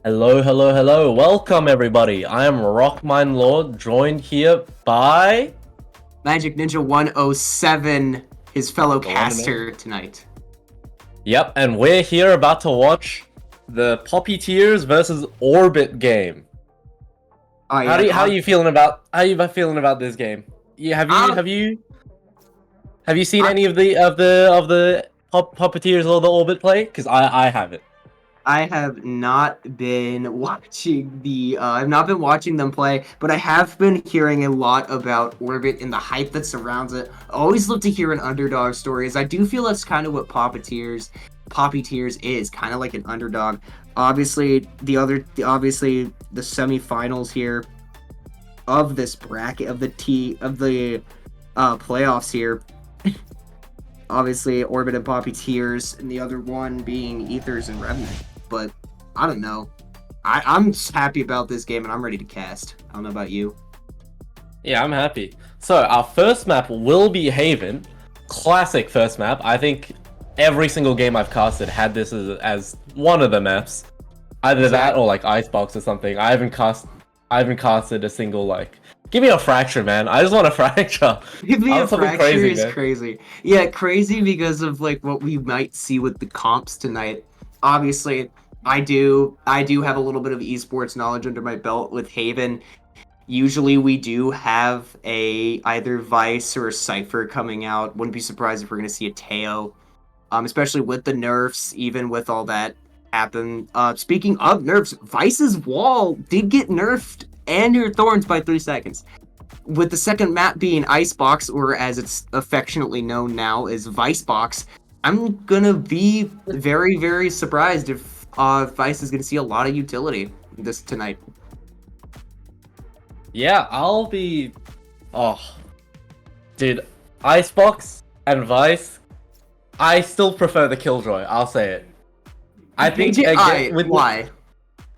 Hello, hello, hello. Welcome, everybody. I am Rockmine Lord, joined here by... Magic Ninja 107, his fellow The one and caster tonight. Yep, and we're here about to watch the Poppyteers versus Orbit game. Oh, How yeah, are you feeling about this game? Have you seen any of the Poppyteers or the Orbit play? Because I haven't. I have not been watching I've not been watching them play, but I have been hearing a lot about Orbit and the hype that surrounds it. I always love to hear an underdog story, as I do feel that's kind of what Poppyteers is, kind of like an underdog. Obviously, the semifinals here of this bracket of the playoffs here. Obviously, Orbit and Poppyteers, and the other one being Ethers and Remnant. But I don't know. I'm just happy about this game, and I'm ready to cast. I don't know about you. Yeah, I'm happy. So our first map will be Haven. Classic first map. I think every single game I've casted had this as one of the maps. Either that or like Icebox or something. I haven't casted a single like. Give me a fracture, man. I just want a fracture. Give me a fracture crazy, is crazy. Yeah, crazy because of like what we might see with the comps tonight. Obviously, I do have a little bit of esports knowledge under my belt with Haven. Usually we do have either Vice or a Cypher coming out. Wouldn't be surprised if we're gonna see a Teo. Especially with the nerfs, even with all that happen. Speaking of nerfs, Vice's wall did get nerfed and your thorns by 3 seconds. With the second map being Icebox, or as it's affectionately known now as Vicebox, I'm gonna be very, very surprised if Vice is gonna see a lot of utility this tonight. Yeah, I'll be... Oh. Dude, Icebox and Vice, I still prefer the Killjoy, I'll say it. I think why?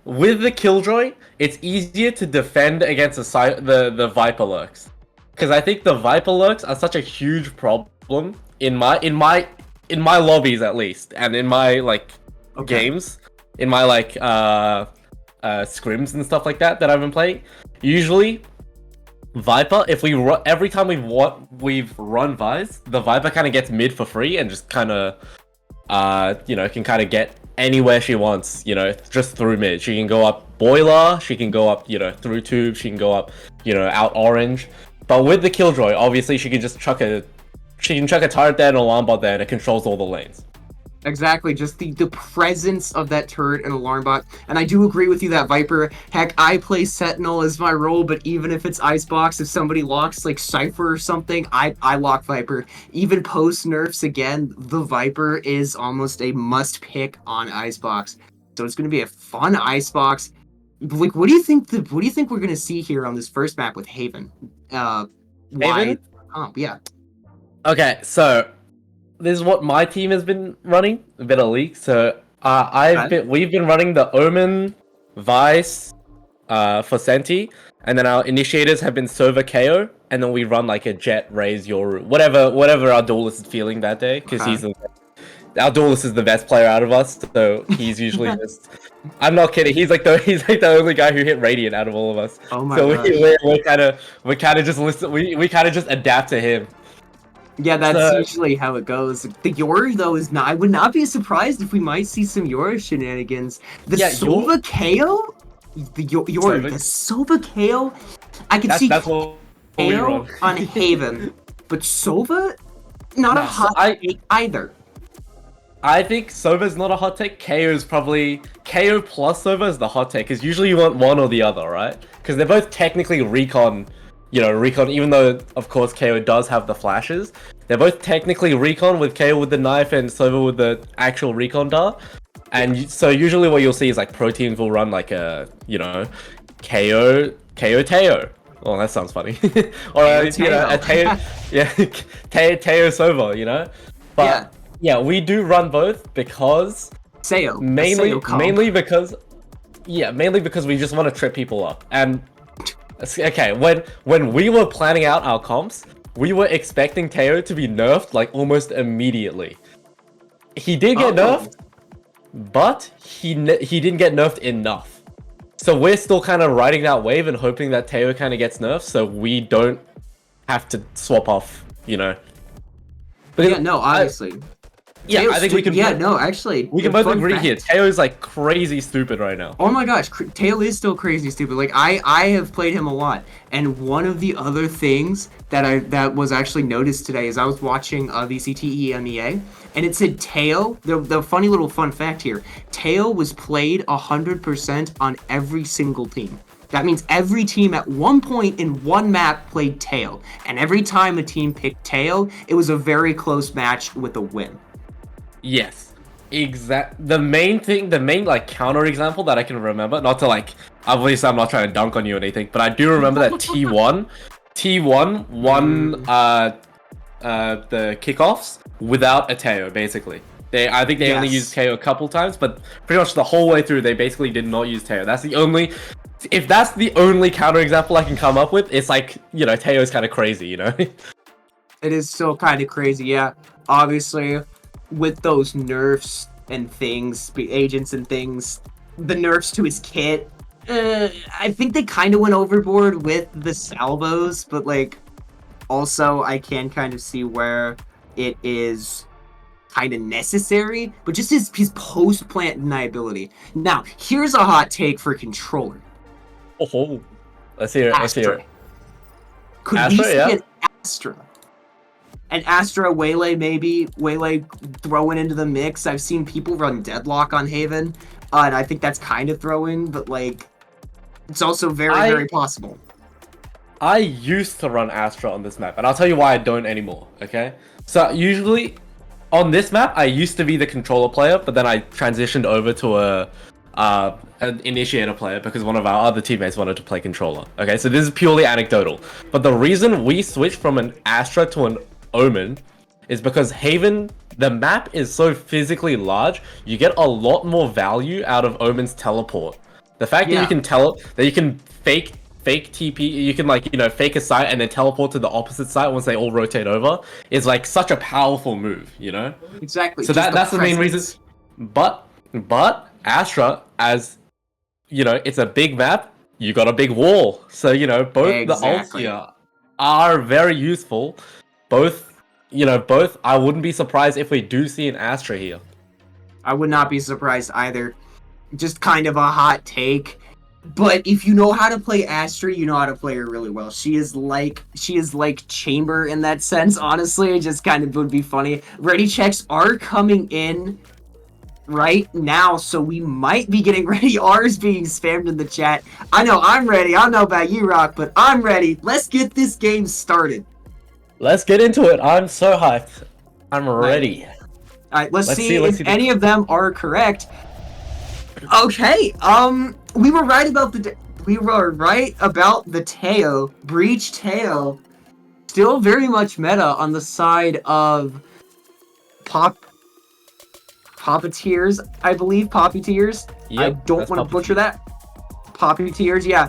With the Killjoy, it's easier to defend against the Viper Lurks. Because I think the Viper Lurks are such a huge problem in my lobbies at least, and in my like games, in my like scrims and stuff like that I've been playing. Usually, Viper, if we every time we've run Vice, the Viper kind of gets mid for free and just kind of can kind of get anywhere she wants, just through mid. She can go up boiler, she can go up, through tube, she can go up, out orange. But with the Killjoy, obviously she can just chuck a turret there and a alarm bot there, and it controls all the lanes. Exactly, just the presence of that turret and alarm bot. And I do agree with you that Viper, heck, I play Sentinel as my role, but even if it's Icebox, if somebody locks like Cypher or something, I lock Viper. Even post nerfs again, the Viper is almost a must pick on Icebox. So it's gonna be a fun Icebox. Like, what do you think we're gonna see here on this first map with Haven? Haven? Oh, yeah. Okay, so this is what my team has been running, a bit of leak. So we've been running the Omen, Vice, for Senti, and then our initiators have been Sova KO, and then we run like a Jet, Raze, Yoru, whatever our duelist is feeling that day, because our duelist is the best player out of us, so he's usually just. I'm not kidding. He's like the only guy who hit Radiant out of all of us. Oh my so gosh. we kind of just adapt to him. Yeah, that's usually how it goes. The Yoru, though, is not. I would not be surprised if we might see some Yoru shenanigans. The Sova KO? The Sova KO? I can see KO on Haven, but Sova? Not a hot take either. I think Sova's not a hot take. KO is probably... KO plus Sova is the hot take, because usually you want one or the other, right? Because they're both technically recon... recon, even though, of course, KO does have the flashes. They're both technically recon, with KO with the knife and Sova with the actual recon dart. And so usually what you'll see is like pro teams will run like a, KO Teo. Oh, that sounds funny. Or a Teo, Teo Sova, But yeah, we do run both because mainly because we just want to trip people up. And okay, when we were planning out our comps, we were expecting Teo to be nerfed like almost immediately. He did get nerfed, but he didn't get nerfed enough. So we're still kind of riding that wave and hoping that Teo kind of gets nerfed, so we don't have to swap off, you know. Because Yeah, no, obviously. yeah, I think we can. Yeah, no, actually, We can both agree here. Teo's like crazy stupid right now. Oh my gosh, Tail is still crazy stupid. Like I have played him a lot, and one of the other things that was actually noticed today is I was watching VCTE MEA, and it said Tail. The funny little fun fact here: Tail was played 100% on every single team. That means every team at one point in one map played Tail, and every time a team picked Tail, it was a very close match with a win. Yes, the main like counter example that I can remember, not to like, obviously I'm not trying to dunk on you or anything, but I do remember that T1 won the kickoffs without a Teo, basically. I think they only used Teo a couple times, but pretty much the whole way through they basically did not use Teo. If that's the only counter example I can come up with, it's like, you know, Teo's kind of crazy, you know. It is still kind of crazy, yeah. Obviously, with those nerfs and things, agents and things, the nerfs to his kit, I think they kind of went overboard with the salvos, but like, also I can kind of see where it is kind of necessary, but just his post-plant deniability. Now, here's a hot take for controller. Oh, let's hear it. Astra. Let's hear it. Could Astra, we see yeah. an Astra? An Astra Waylay, maybe. Waylay throwing into the mix. I've seen people run Deadlock on Haven, and I think that's kind of throwing, but like, it's also very possible. I used to run Astra on this map, and I'll tell you why I don't anymore, okay? So, usually, on this map, I used to be the controller player, but then I transitioned over to an initiator player because one of our other teammates wanted to play controller. Okay, so this is purely anecdotal. But the reason we switched from an Astra to an Omen is because Haven, the map is so physically large, you get a lot more value out of Omen's teleport. The fact that you can fake TP, you can like, you know, fake a site and then teleport to the opposite site once they all rotate over is like such a powerful move, you know? Exactly. So that's the main reason. But Astra, as you know, it's a big map, you got a big wall. So, you know, both the ults here are very useful. Both I wouldn't be surprised if we do see an Astra here. I would not be surprised either. Just kind of a hot take. But if you know how to play Astra, you know how to play her really well. She is like Chamber in that sense, honestly. It just kind of would be funny. Ready checks are coming in right now, so we might be getting ready. R's being spammed in the chat. I know I'm ready. I don't know about you, Rock, but I'm ready. Let's get this game started. Let's get into it. I'm so hyped. I'm ready. Alright, let's see if any of them are correct. Okay, we were right about the Teo, Breach Teo. Still very much meta on the side of Poppyteers, I believe. Poppyteers. Yep, I don't want to butcher that. Poppyteers, yeah.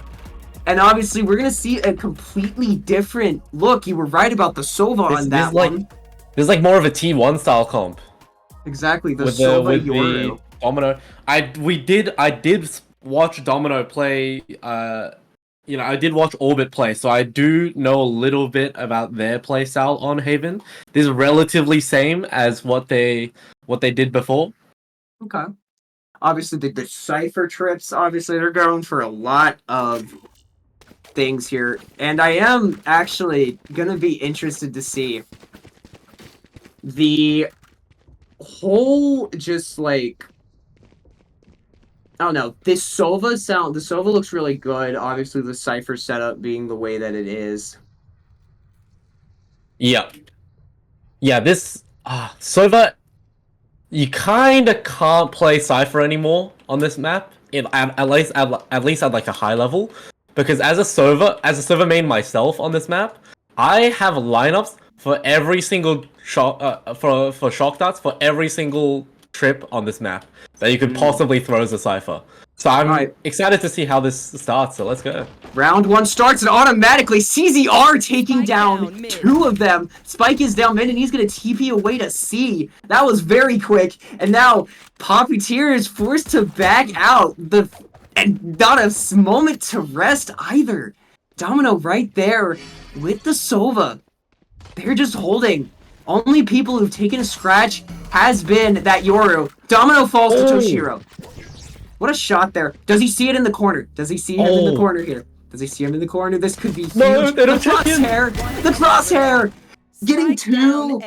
And obviously, we're gonna see a completely different look. You were right about the Sova on that one. This is like more of a T1 style comp. Exactly, the Sova Yoru. Domino. I did watch Domino play. You know, I did watch Orbit play, so I do know a little bit about their play style on Haven. This is relatively same as what they did before. Okay. Obviously, the Cypher trips. Obviously, they're going for a lot of things here, and I am actually gonna be interested to see the whole just like. I don't know. The Sova looks really good. Obviously, the Cypher setup being the way that it is. Yeah. Yeah, this Sova, you kind of can't play Cypher anymore on this map. At least at like a high level, because as a Sova main myself on this map, I have lineups for every single shot for shock darts for every single trip on this map that you could possibly throw as a Cypher. So I'm excited to see how this starts, so let's go. Round one starts and automatically CZR taking down two of them. Spike is down mid and he's going to TP away to C. That was very quick. And now Poppyteers is forced to back out. And not a moment to rest either. Domino right there with the Sova. They're just holding. Only people who've taken a scratch has been that Yoru. Domino falls to Toshiro. What a shot there. Does he see it in the corner? Does he see him in the corner here? Does he see him in the corner? This could be huge. No, they don't the crosshair! The crosshair! Getting two!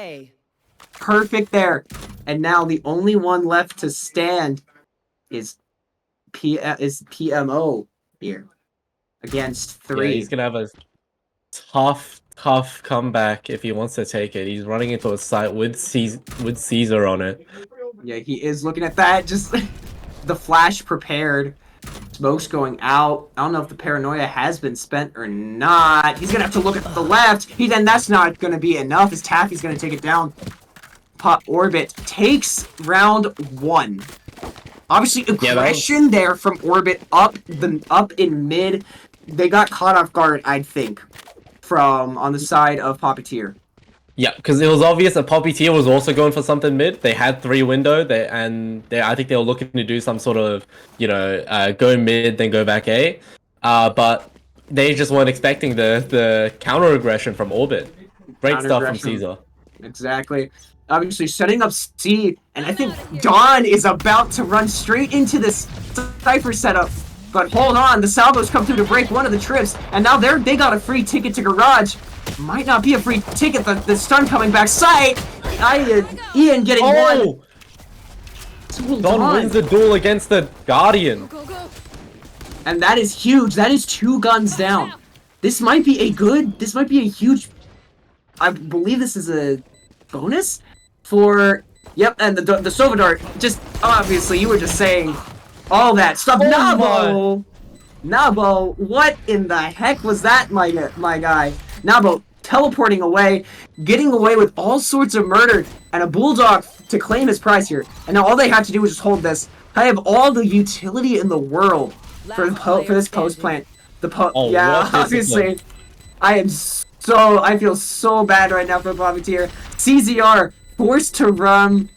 Perfect there. And now the only one left to stand is PMO here. Against 3. Yeah, he's gonna have a tough comeback if he wants to take it. He's running into a site with Caesar on it. Yeah, he is looking at that. Just the flash prepared. Smoke's going out. I don't know if the paranoia has been spent or not. He's gonna have to look at the left. Then that's not gonna be enough as Taffy's gonna take it down. Pop Orbit takes round 1. Obviously, aggression there from Orbit up in mid. They got caught off guard, I think, from on the side of Poppyteer. Yeah, because it was obvious that Poppyteer was also going for something mid. They had 3 window, I think they were looking to do some sort of, go mid, then go back A. But they just weren't expecting the counter aggression from Orbit. Great stuff from Caesar. Exactly. Obviously setting up C, and I think Dawn is about to run straight into this Cypher setup. But hold on, the salvos come through to break one of the trips, and now they got a free ticket to Garage. Might not be a free ticket, the stun coming back. Sight! Ian getting one. Dawn wins the duel against the Guardian. And that is huge. That is 2 guns down. This might be a huge, I believe this is a bonus for, yep, and the Sovadart, just, obviously, you were just saying all that stuff. Nabo, what in the heck was that, my guy? Nabo teleporting away, getting away with all sorts of murder, and a Bulldog to claim his prize here. And now all they have to do is just hold this. I have all the utility in the world for this post plant. Yeah, obviously, I feel so bad right now for Poppyteer. CZR forced to run,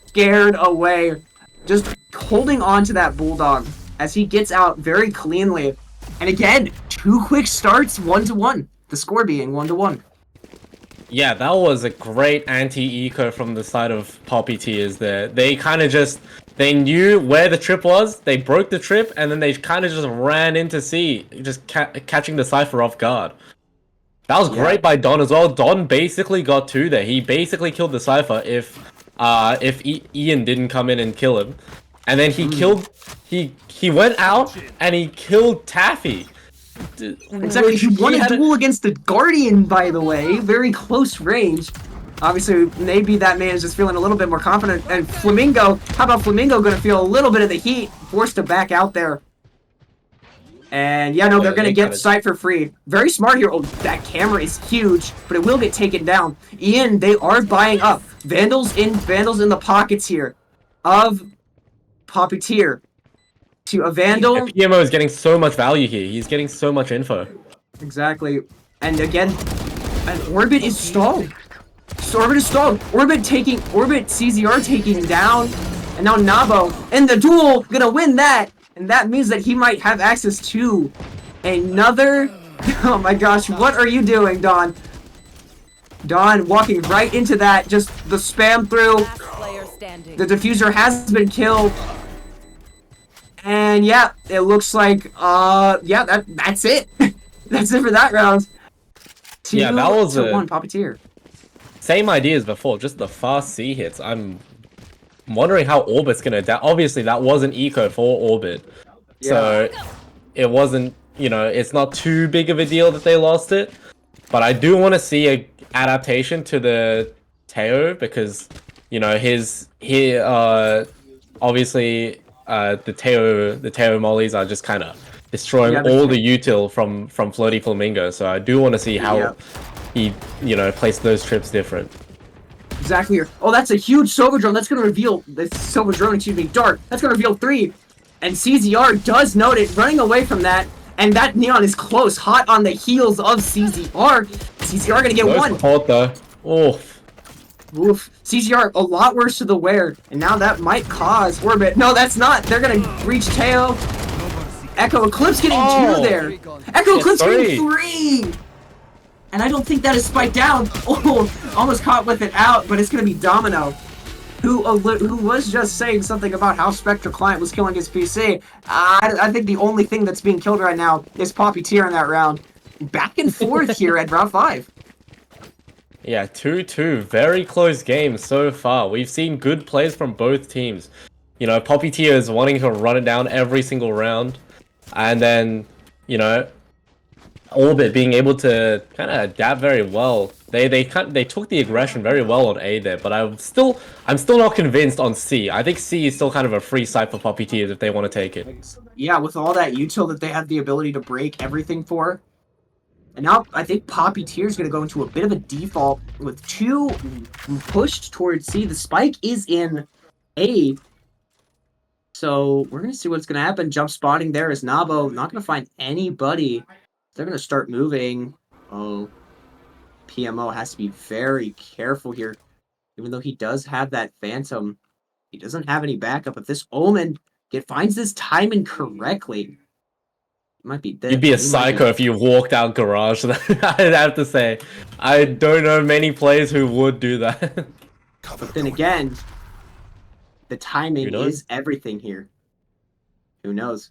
scared away, just holding on to that Bulldog as he gets out very cleanly. And again, 2 quick starts, 1-1. The score being 1-1. Yeah, that was a great anti-eco from the side of Poppyteers there. They kind of they knew where the trip was, they broke the trip, and then they kind of just ran into C, just catching the Cypher off guard. That was great by Don as well. Don basically got 2 there. He basically killed the Cypher if Ian didn't come in and kill him. And then he went out and he killed Taffy. Exactly, he won a duel against the Guardian, by the way. Very close range. Obviously, maybe that man is just feeling a little bit more confident. And Flamingo, how about Flamingo gonna feel a little bit of the heat, forced to back out there. And yeah, no, they're gonna get sight for free. Very smart here. Oh, that camera is huge, but it will get taken down. Ian, they are buying up. Vandals in the pockets here of Poppyteer. To a Vandal. PMO is getting so much value here. He's getting so much info. Exactly. And again, Orbit is stalled. Orbit is stalled. Orbit CZR taking down. And now Nabo in the duel gonna win that. And that means that he might have access to another. Oh my gosh, what are you doing, Don? Don walking right into that. Just the spam through. The diffuser has been killed. And yeah, it looks like, yeah, that's it. That's it for that round. Yeah, that was a 1 Poppyteer. Same idea as before, just the fast C hits. I'm wondering how Orbit's gonna adapt. Obviously, that wasn't eco for Orbit, so it wasn't, it's not too big of a deal that they lost it. But I do want to see a adaptation to the Teo because, obviously. The Teo mollies are just kind of destroying all the util from Floaty Flamingo, so I do want to see how he, placed those trips different. Exactly. Oh, that's a huge Silver Drone. That's going to reveal the Silver Drone, Dark. That's going to reveal 3. And CZR does note it, running away from that. And that Neon is close, hot on the heels of CZR. CZR going to get 1. Support though. Oof. CZR a lot worse to the wear, and now that might cause Orbit. No, that's not. They're gonna reach Teo. Echo Eclipse getting 2 there. Echo Eclipse getting 3! And I don't think that is spiked down. Oh, almost caught with it out, but it's going to be Domino, who was just saying something about how Spectre Client was killing his PC. I think the only thing that's being killed right now is Poppyteer in that round. Back and forth here at round 5. Yeah, 2-2. Very close game so far. We've seen good plays from both teams. You know, Poppyteer is wanting to run it down every single round. And then, you know, Orbit being able to kind of adapt very well. They took the aggression very well on A there, but I'm still not convinced on C. I think C is still kind of a free site for Poppyteers if they want to take it. Yeah, with all that util that they have the ability to break everything for. And now I think Poppyteer is going to go into a bit of a default with 2 pushed towards C. The spike is in A. So we're going to see what's going to happen. Jump spotting there is Nabo. Not going to find anybody. They're going to start moving. Oh, PMO has to be very careful here. Even though he does have that Phantom, he doesn't have any backup. If this Omen finds this timing correctly, it might be dead. You'd be a psycho if you walked out garage. I'd have to say. I don't know many players who would do that. But then again, the timing is everything here. Who knows?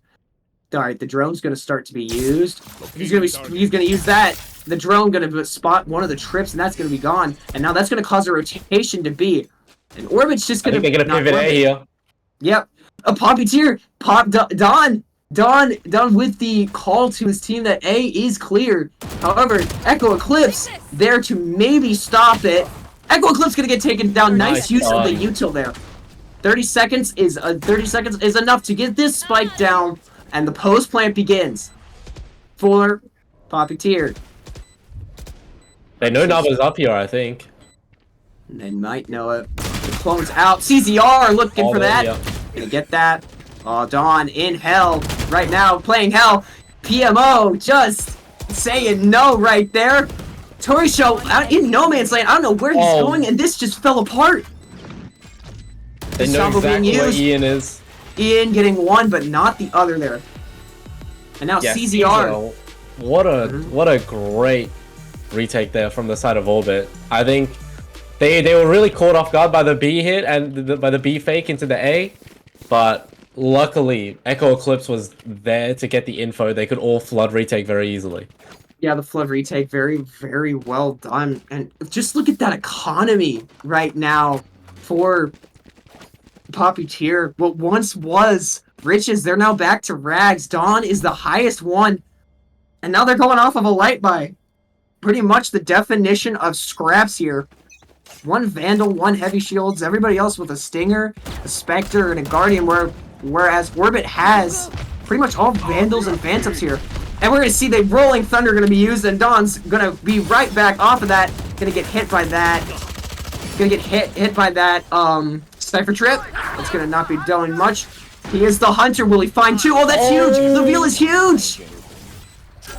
All right, the drone's going to start to be used. He's going to use that. The drone going to spot one of the trips, and that's going to be gone. And now that's going to cause a rotation to B. And Orbit's just going to... they're going to pivot A here. Yep. A Poppyteer. Don with the call to his team that A is clear. However, Echo Eclipse there to maybe stop it. Echo Eclipse going to get taken down. Nice use of the util there. 30 seconds is enough to get this spike down. And the post plant begins for Poppyteer. They know Nabo's up here, I think. They might know it. The clone's out. CZR looking for that. Gonna get that. Oh, Dawn in hell right now, playing hell. PMO just saying no right there. Tori Show out in no man's land. I don't know where he's going, and this just fell apart. They know exactly where Ian is. Ian getting 1, but not the other there. And now CZR. What a great retake there from the side of Orbit. I think they were really caught off guard by the B hit and by the B fake into the A, but luckily Echo Eclipse was there to get the info. They could all flood retake very easily. Yeah, the flood retake, very, very well done. And just look at that economy right now for Poppyteer. What once was riches, they're now back to rags. Dawn is the highest one. And now they're going off of a light buy. Pretty much the definition of scraps here. 1 Vandal, 1 Heavy Shields, everybody else with a Stinger, a Spectre, and a Guardian, whereas Orbit has pretty much all Vandals and Phantoms here. And we're going to see the Rolling Thunder going to be used, and Dawn's going to be right back off of that. Going to get hit by that. Going to get hit by that Cypher Trip. That's going to not be doing much. He is the Hunter. Will he find 2? Oh, that's huge! The reveal is huge!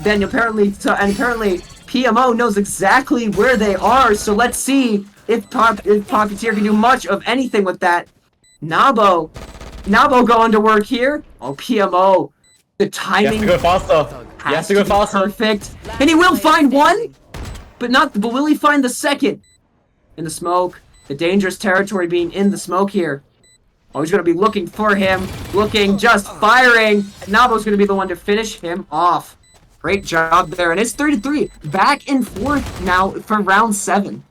Then apparently PMO knows exactly where they are, so let's see if Poppyteer can do much of anything with that. Nabo going to work here. Oh, PMO. The timing. He has to go faster. He has to go faster. Perfect. And he will find 1, but will he find the 2nd? In the smoke. The dangerous territory being in the smoke here. Oh, he's going to be looking for him. Just firing. Nabo's going to be the one to finish him off. Great job there. And it's 3-3. Back and forth now for round 7.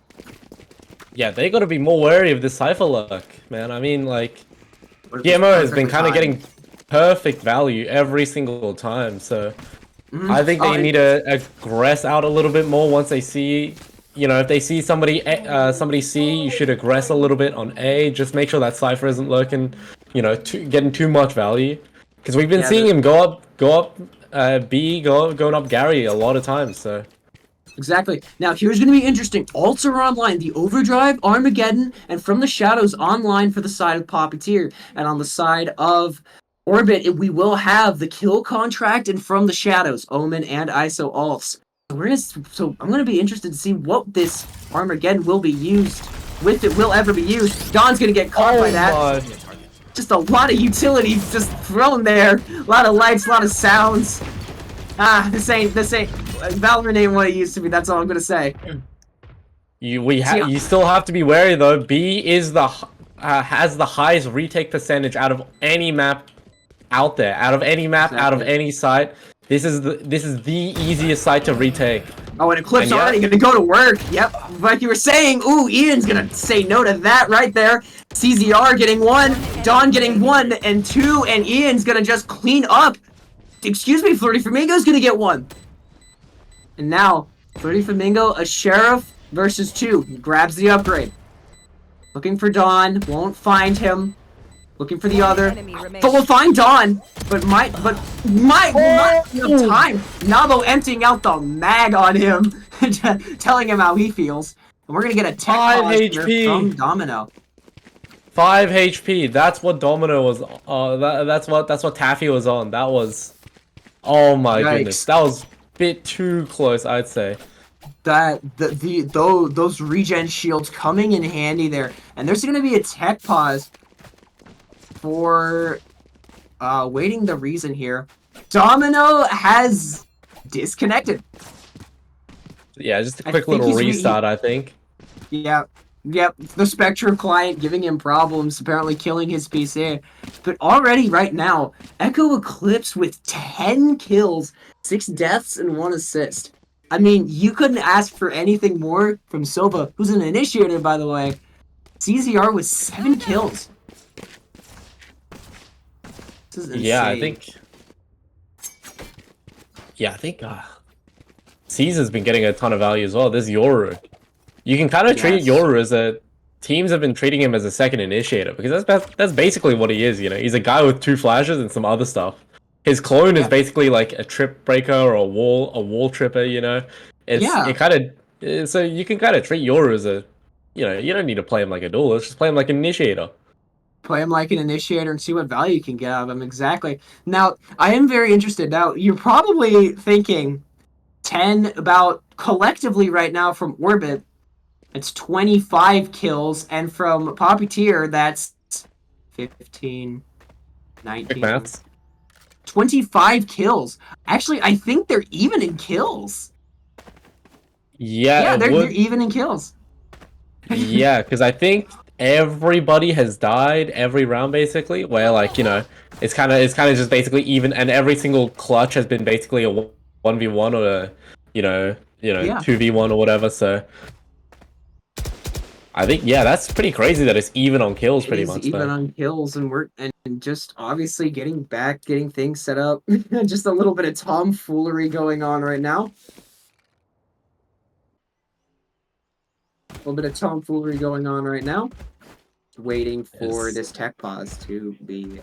Yeah, they got to be more wary of this Cypher luck, man. I mean, like, GMO has been kind of getting perfect value every single time, so I think they need to aggress out a little bit more once they see, you know, if they see somebody C, you should aggress a little bit on A. Just make sure that Cypher isn't lurking, you know, getting too much value, because we've been seeing him go up B, going up Gary a lot of times, so. Exactly. Now, here's going to be interesting. Alts are online. The Overdrive, Armageddon, and From the Shadows online for the side of Poppyteer. And on the side of Orbit, we will have the Kill Contract and From the Shadows, Omen and ISO Alts. So I'm going to be interested to see what this Armageddon will be used with. It will ever be used. Dawn's going to get caught by that. Just a lot of utilities just thrown there. A lot of lights, a lot of sounds. This ain't Valorant ain't what it used to be. That's all I'm gonna say. You still have to be wary though. B is has the highest retake percentage out of any map out there. Out of any map, out of any site. This is the easiest site to retake. Oh, and Eclipse already gonna go to work. Yep, like you were saying. Ooh, Ian's gonna say no to that right there. CZR getting 1, Dawn getting 1 and 2, and Ian's gonna just clean up. Excuse me, Flirty Flamingo's gonna get 1. And now, Flirty Flamingo, a Sheriff versus 2. He grabs the upgrade. Looking for Dawn, won't find him. Looking for the other, but we'll find Dawn. But might not enough time. Nabo emptying out the mag on him, telling him how he feels. And we're gonna get a 5 HP from Domino. 5 HP. That's what Domino was. That's what Taffy was on. That was. Oh my goodness. That was a bit too close, I'd say. Those regen shields coming in handy there, and there's gonna be a tech pause for waiting the reason here. Domino has disconnected. Yeah, just a quick little restart, I think. Yeah. Yep, the Spectre client giving him problems, apparently killing his PC. But already right now, Echo Eclipse with 10 kills, 6 deaths, and 1 assist. I mean, you couldn't ask for anything more from Silva, who's an initiator, by the way. CZR with 7 kills. This is insane. I think Caesar's been getting a ton of value as well. There's Yoru. You can kind of treat Yoru as teams have been treating him as a second initiator, because that's basically what he is, you know. He's a guy with 2 flashes and some other stuff. His clone is basically like a trip breaker or a wall tripper, you know. So you can kind of treat Yoru as a, you know, you don't need to play him like a duelist, just play him like an initiator. Play him like an initiator and see what value you can get out of him. Exactly. Now, I am very interested. Now, you're probably thinking 10 about collectively right now from Orbit. It's 25 kills, and from Poppyteer, that's 15, 19, 25 kills. Actually, I think they're even in kills. Yeah, they're even in kills. Yeah, because I think everybody has died every round basically, where like, you know, it's kind of just basically even, and every single clutch has been basically a 1v1 or a, you know 2v1 or whatever. So I think that's pretty crazy that it's even on kills pretty much. Even on kills, and just obviously getting things set up. Just a little bit of tomfoolery going on right now. Waiting for this tech pause to be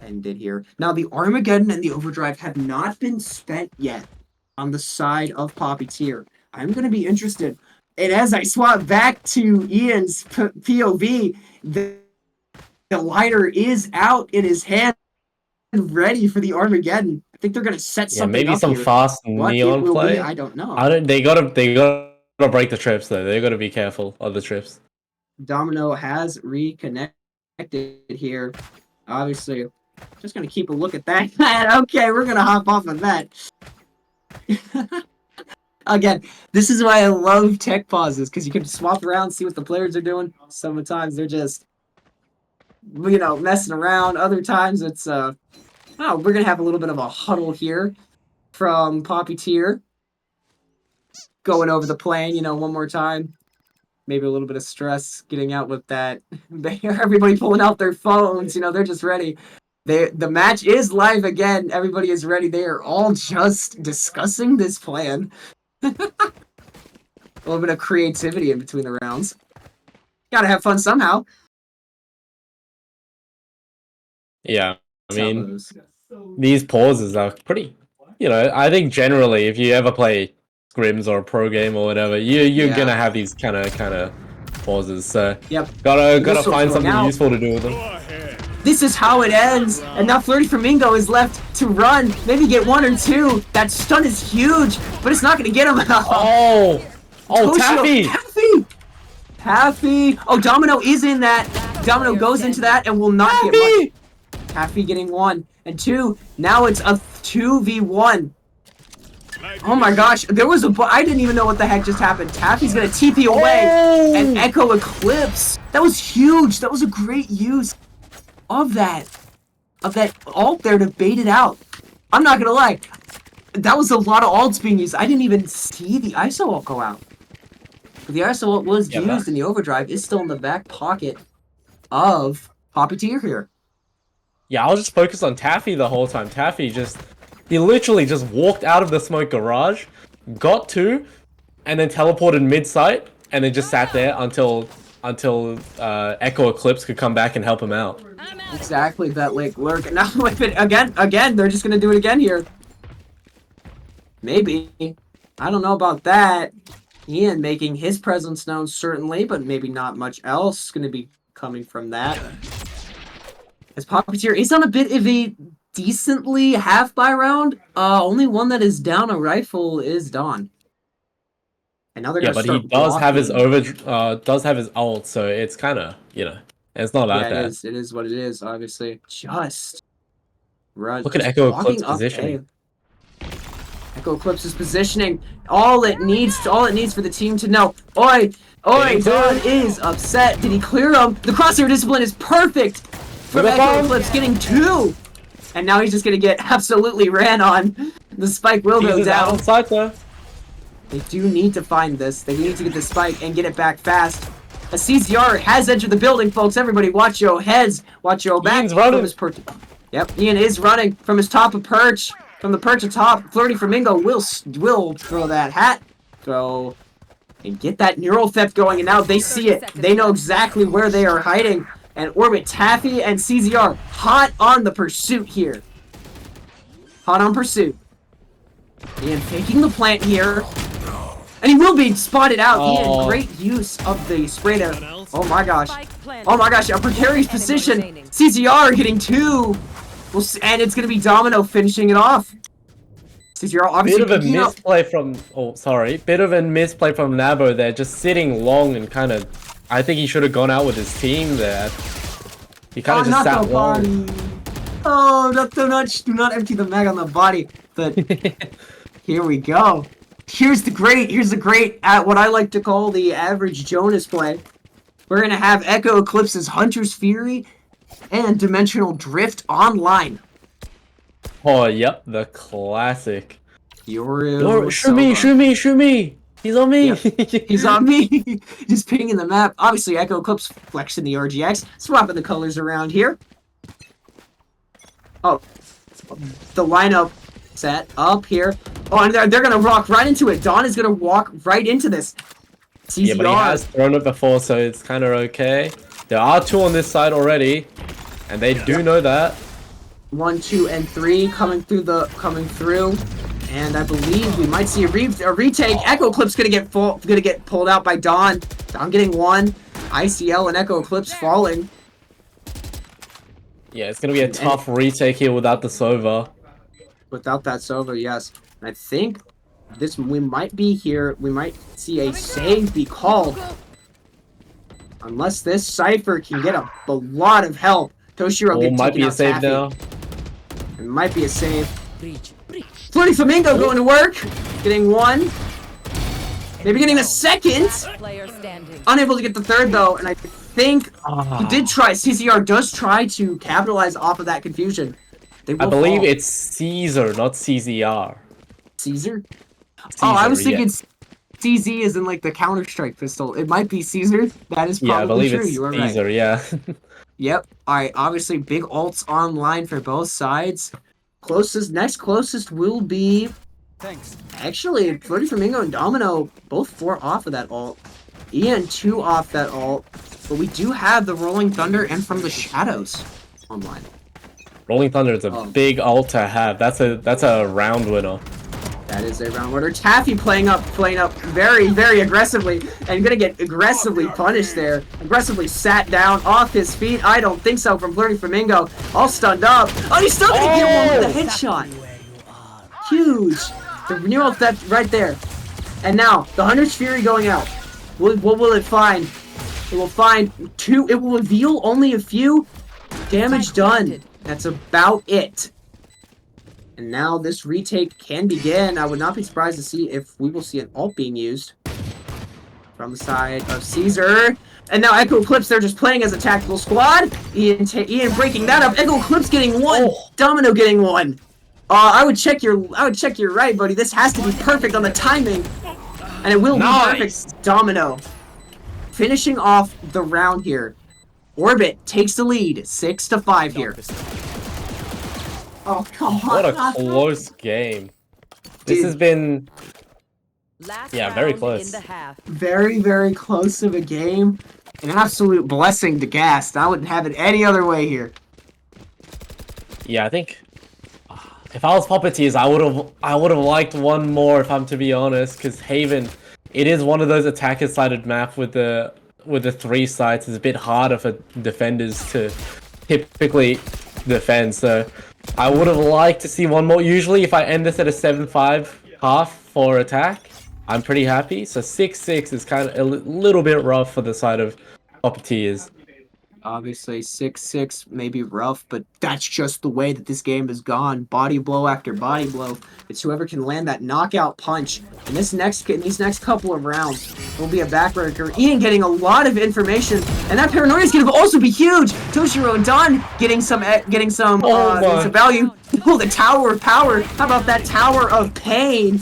ended here. Now, the Armageddon and the Overdrive have not been spent yet on the side of Poppyteer. I'm going to be interested. And as I swap back to Ian's POV, the lighter is out in his hand, ready for the Armageddon. I think they're going to set something up. Maybe some fast neon play. I don't know. They gotta break the trips though. They gotta be careful of the trips. Domino has reconnected here. Obviously, just gonna keep a look at that. Okay, we're gonna hop off of that. Again, this is why I love tech pauses, because you can swap around, see what the players are doing. Sometimes they're just, you know, messing around. Other times it's we're gonna have a little bit of a huddle here from Poppyteer. Going over the plane, you know, one more time. Maybe a little bit of stress getting out with that. Everybody pulling out their phones, you know, they're just ready. The match is live again. Everybody is ready. They are all just discussing this plan. A little bit of creativity in between the rounds. Gotta have fun somehow. Yeah, I mean, these pauses are pretty, you know, I think generally if you ever play scrims or a pro game or whatever, you're gonna have these kind of pauses. So gotta find something useful to do with them. This is how it ends, and now Flirty Flamingo is left to run, maybe get 1 or 2. That stun is huge, but it's not gonna get him. Taffy! Oh, Domino is in that. Domino goes into that and will not get much. Taffy getting 1 and 2. Now it's a 2v1. Oh my gosh, there was I didn't even know what the heck just happened. Taffy's gonna TP away and Echo Eclipse. That was huge. That was a great use of that ult there to bait it out. I'm not gonna lie, that was a lot of ults being used. I didn't even see the ISO ult go out. But the ISO ult was used in the overdrive. Is still in the back pocket of Poppyteers here. Yeah, I was just focused on Taffy the whole time. Taffy he literally just walked out of the smoke garage, got 2, and then teleported mid-site, and then just sat there until Echo Eclipse could come back and help him out. Exactly, that like lurk. Now if it again, they're just gonna do it again here. Maybe. I don't know about that. Ian making his presence known certainly, but maybe not much else gonna be coming from that. As Poppyteers is on a bit of a decently half-buy round. Only one that is down a rifle is Dawn. And now they're gonna but start he does have his blocking. does have his ult, so it's kind of, it's not that bad. It is what it is, obviously. Just run. Look at Echo Eclipse positioning. Echo Eclipse's positioning. All it needs for the team to know. Oi, Dawn is upset. Did he clear him? The crosshair discipline is perfect from Echo Eclipse, getting 2. And now he's just gonna get absolutely ran on. The spike will go down. They do need to find this. They need to get the spike and get it back fast. A CZR has entered the building, folks. Everybody watch your heads. Watch your back. Ian's running. Yep, Ian is running from his top of perch. From the perch atop, Flirty Flamingo will throw that hat. Throw and get that neural theft going. And now they see it. They know exactly where they are hiding. And Orbit, Taffy, and CZR hot on the pursuit here. Hot on pursuit. Ian faking the plant here. And he will be spotted out. Ian, great use of the spray there. Oh my gosh. Oh my gosh, a precarious position. CZR getting 2. And it's going to be Domino finishing it off. CZR obviously bit of a misplay from... Oh, sorry. Bit of a misplay from Nabo there. Just sitting long and kind of... I think he should have gone out with his team there. He kind of just sat long. Oh, do not empty the mag on the body. But here we go. Here's the great at what I like to call the average Jonas play. We're going to have Echo Eclipse's Hunter's Fury and Dimensional Drift online. Oh, yep, the classic. Shoot me. He's on me. Yep. He's on me. Just pinging the map. Obviously, Echo Eclipse flexing the RGX. Swapping the colors around here. Oh. The lineup set up here. Oh, and they're going to rock right into it. Dawn is going to walk right into this. CZR. Yeah, but he has thrown it before, so it's kind of okay. There are 2 on this side already, and they do know that. 1, 2, and 3 coming through. And I believe we might see a retake. Echo Eclipse gonna get pulled out by Dawn. Dawn getting 1. ICL and Echo Eclipse falling. Yeah, it's gonna be a tough retake here without the Sova. Without that Sova, yes. And I think we might be here. We might see a save be called. Unless this Cypher can get a lot of help. Toshiro might be a save now. It might be a save. Flirty Flamingo going to work. Getting 1. Maybe getting a 2nd. Unable to get the 3rd though, and I think he did try. CZR does try to capitalize off of that confusion. I believe it's Caesar, not CZR. Caesar? Oh, I was thinking CZ is in like the Counter-Strike pistol. It might be Caesar. That is probably true. You are right. Caesar, yeah. Yep. Alright, obviously big ults online for both sides. Next closest will be... Actually, Flirty Flamingo and Domino, both 4 off of that ult. Ian, 2 off that ult. But we do have the Rolling Thunder and From the Shadows online. Rolling Thunder is a big ult to have. That's a round winner. That is a round winner. Taffy playing up very, very aggressively and gonna get aggressively punished there. Aggressively sat down off his feet. I don't think so from Flirty Flamingo. All stunned up. Oh, he's still gonna get 1 with a headshot. Huge. The neural theft right there. And now, the Hunter's Fury going out. What will it find? It will find 2. It will reveal only a few. Damage done. That's about it. And now this retake can begin. I would not be surprised to see if we will see an ult being used from the side of Caesar. And now Echo Eclipse, they're just playing as a tactical squad. Ian breaking that up. Echo Eclipse getting 1. Oh. Domino getting 1. I would check your right, buddy. This has to be perfect on the timing. And it will be perfect. Domino. Finishing off the round here. Orbit takes the lead. 6-5 here. Oh, come on. What a close game. This has been... Yeah, very close. Very, very close of a game. An absolute blessing to Gast. I wouldn't have it any other way here. Yeah, I think... If I was Poppyteers, I would have liked one more, if I'm to be honest, because Haven, it is one of those attacker-sided map with the 3 sites. It's a bit harder for defenders to typically defend, so I would have liked to see one more. Usually, if I end this at a 7-5 half for attack, I'm pretty happy. So 6-6 is kind of a little bit rough for the side of Poppyteers. Obviously, 6-6 may be rough, but that's just the way that this game has gone. Body blow after body blow. It's whoever can land that knockout punch. And these next couple of rounds will be a backbreaker. Ian getting a lot of information, and that paranoia is going to also be huge. Toshiro and Don getting some value. Oh, the Tower of Power. How about that Tower of Pain?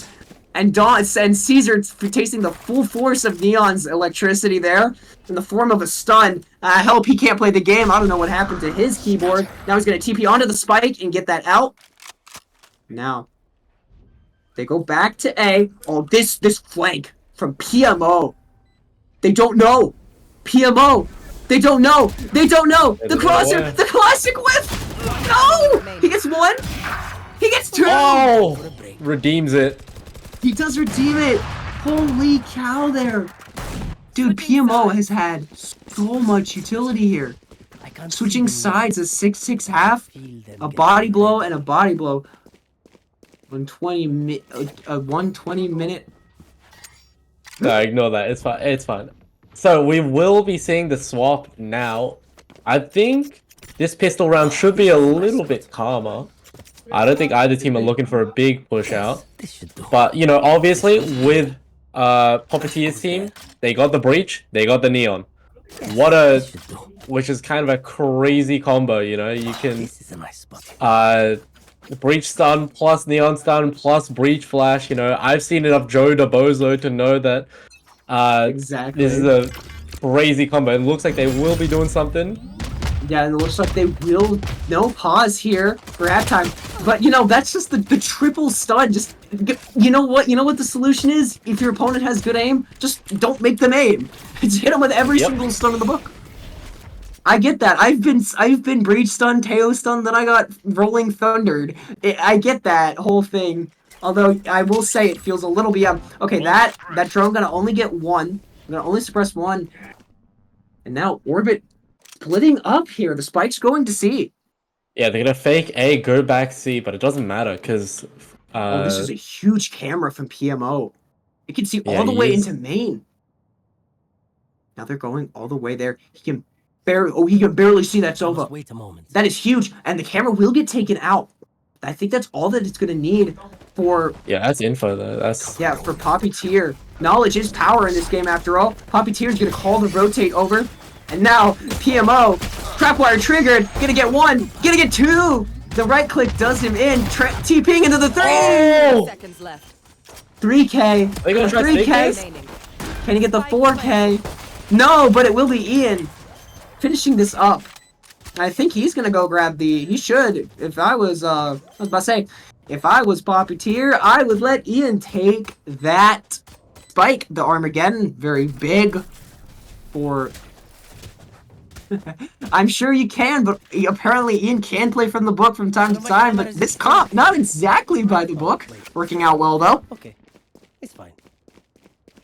And Don and Caesar tasting the full force of Neon's electricity there in the form of a stun. Help, he can't play the game. I don't know what happened to his keyboard. Now he's going to TP onto the spike and get that out. Now, they go back to A. Oh, this flank from PMO. They don't know. PMO. They don't know. They don't know. The crosser. The classic whiff. No! He gets 1. He gets 2. Oh! Redeems it. He does redeem it! Holy cow there! Dude, PMO has had so much utility here. Switching sides, a 6-6 half, a body blow, and a body blow. 120 minute. No, ignore that. It's fine. It's fine. So we will be seeing the swap now. I think this pistol round should be a little bit calmer. I don't think either team are looking for a big push out. But, you know, obviously, with Poppyteers team, they got the Breach, they got the Neon. Which is kind of a crazy combo, you know? You can, Breach stun plus Neon stun plus Breach flash, you know? I've seen enough Joe DeBozo to know that, this is a crazy combo. It looks like they will be doing something. Yeah, and it looks like they will. No pause here for halftime. But, you know, that's just the triple stun. Just, you know what the solution is? If your opponent has good aim, just don't make them aim. Just hit them with every single stun in the book. I get that. I've been Breach stun, Teo stun, then I got Rolling Thundered. I get that whole thing. Although, I will say it feels a little beyond. Okay, that drone gonna only get 1. I'm gonna only suppress 1. And now, Orbit splitting up here. The spike's going to C. Yeah, they're gonna fake A, go back C, but it doesn't matter because. Oh, this is a huge camera from PMO. It can see all the way into main. Now they're going all the way there. He can barely see that Sova. Wait a moment. That is huge, and the camera will get taken out. I think that's all that it's gonna need for. Yeah, that's info though. That's for Poppyteer. Knowledge is power in this game after all. Poppyteer's gonna call the rotate over. And now, PMO, Trapwire triggered, gonna get 1, gonna get 2! The right click does him in, TPing into the 3! Oh! 3K, 3K, can he get the 4K? No, but it will be Ian finishing this up. I think he's gonna go grab he should. If I was about to say, if I was Poppyteer, I would let Ian take that spike, the Armageddon, very big for... I'm sure you can, but apparently Ian can play from the book from time to time, but this comp, not exactly by the book. Working out well, though. Okay, it's fine.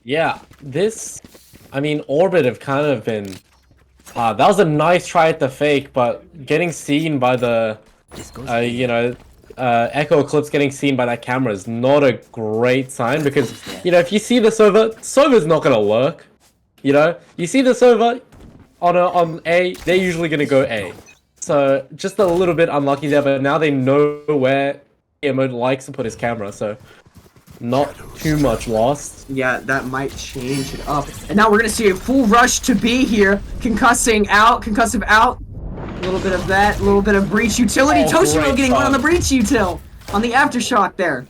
Yeah, I mean, Orbit have kind of been... that was a nice try at the fake, but getting seen by the, Echo Eclipse getting seen by that camera is not a great sign, because, you know, if you see the server's not gonna work. You know, you see the server, on A, they're usually gonna go A. So just a little bit unlucky there, but now they know where EMO likes to put his camera, so not too much lost. Yeah, that might change it up. And now we're gonna see a full rush to B here. Concussive out. A little bit of that, a little bit of breach utility. Oh, Toshiro great getting one on the shot. breach util. On the aftershock there.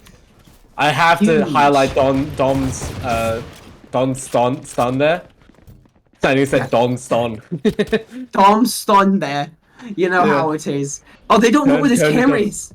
I have to Huge. highlight Don's stun there. I knew said Don stun. Dom stun there. You know how it is. Oh, they don't know where this camera is.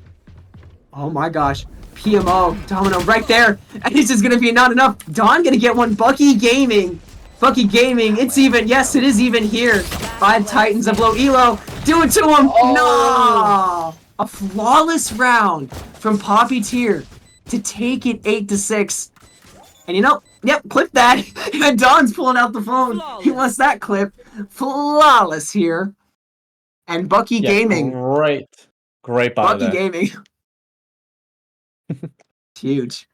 Oh my gosh. PMO, Domino right there. And this is gonna be not enough. Don gonna get one. Bucky Gaming, it's even. Yes, it is even here. 5 Titans of low elo. Do it to him. No! A flawless round from Poppyteers to take it 8-6. And you know, yep, clip that. And Don's pulling out the phone. He wants that clip. Flawless here. And Bucky Gaming. Great buy Bucky there. Gaming. Huge.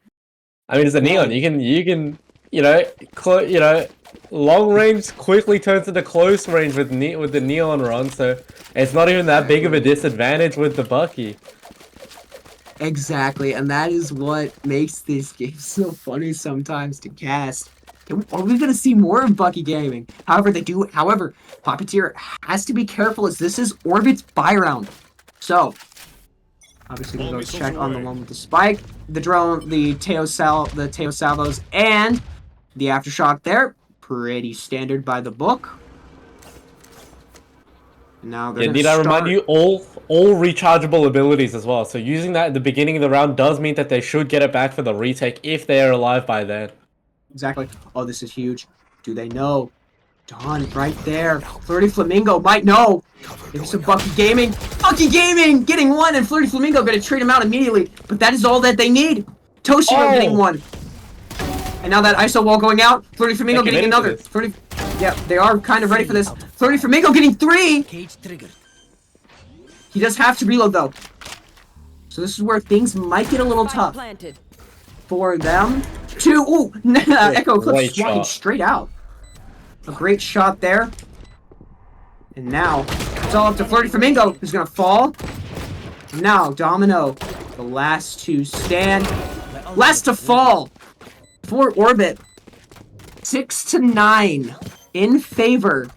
I mean, it's a neon. You can, long range quickly turns into close range with the neon run, so it's not even that big of a disadvantage with the Bucky. Exactly, and that is what makes this game so funny sometimes to cast. Are we gonna see more of Bucky Gaming? However, Poppyteers has to be careful as this is Orbit's buy round. So, obviously we'll go check on the one with the spike, the drone, the Teo Salvos, and the aftershock there. Pretty standard by the book. Now they're Did I remind you, all rechargeable abilities as well, so using that at the beginning of the round does mean that they should get it back for the retake if they are alive by then. Exactly. Oh, this is huge. Do they know? Don right there. Flirty Flamingo might know. Maybe some Bucky Gaming. Bucky Gaming getting one, and Flirty Flamingo gonna trade him out immediately. But that is all that they need. Toshiro getting one. And now that ISO wall going out, Flirty Flamingo getting another. Yeah, they are kind of ready for this. Flirty Flamingo getting 3. He does have to reload though. So this is where things might get a little tough for them. Ooh, Echo Eclipse swatting straight out. A great shot there. And now it's all up to Flirty Flamingo, who's gonna fall. And now Domino, the last to stand, last to fall for Orbit. 6-9 in favor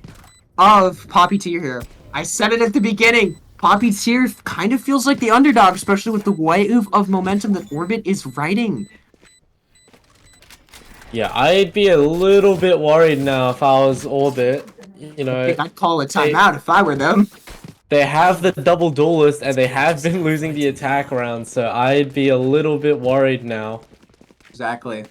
of Poppyteers here. I said it at the beginning. Poppyteers kind of feels like the underdog, especially with the wave of momentum that Orbit is riding. Yeah, I'd be a little bit worried now if I was Orbit. You know, I think I'd call a timeout if I were them. They have the double duelist and they have been losing the attack round, so I'd be a little bit worried now. Exactly.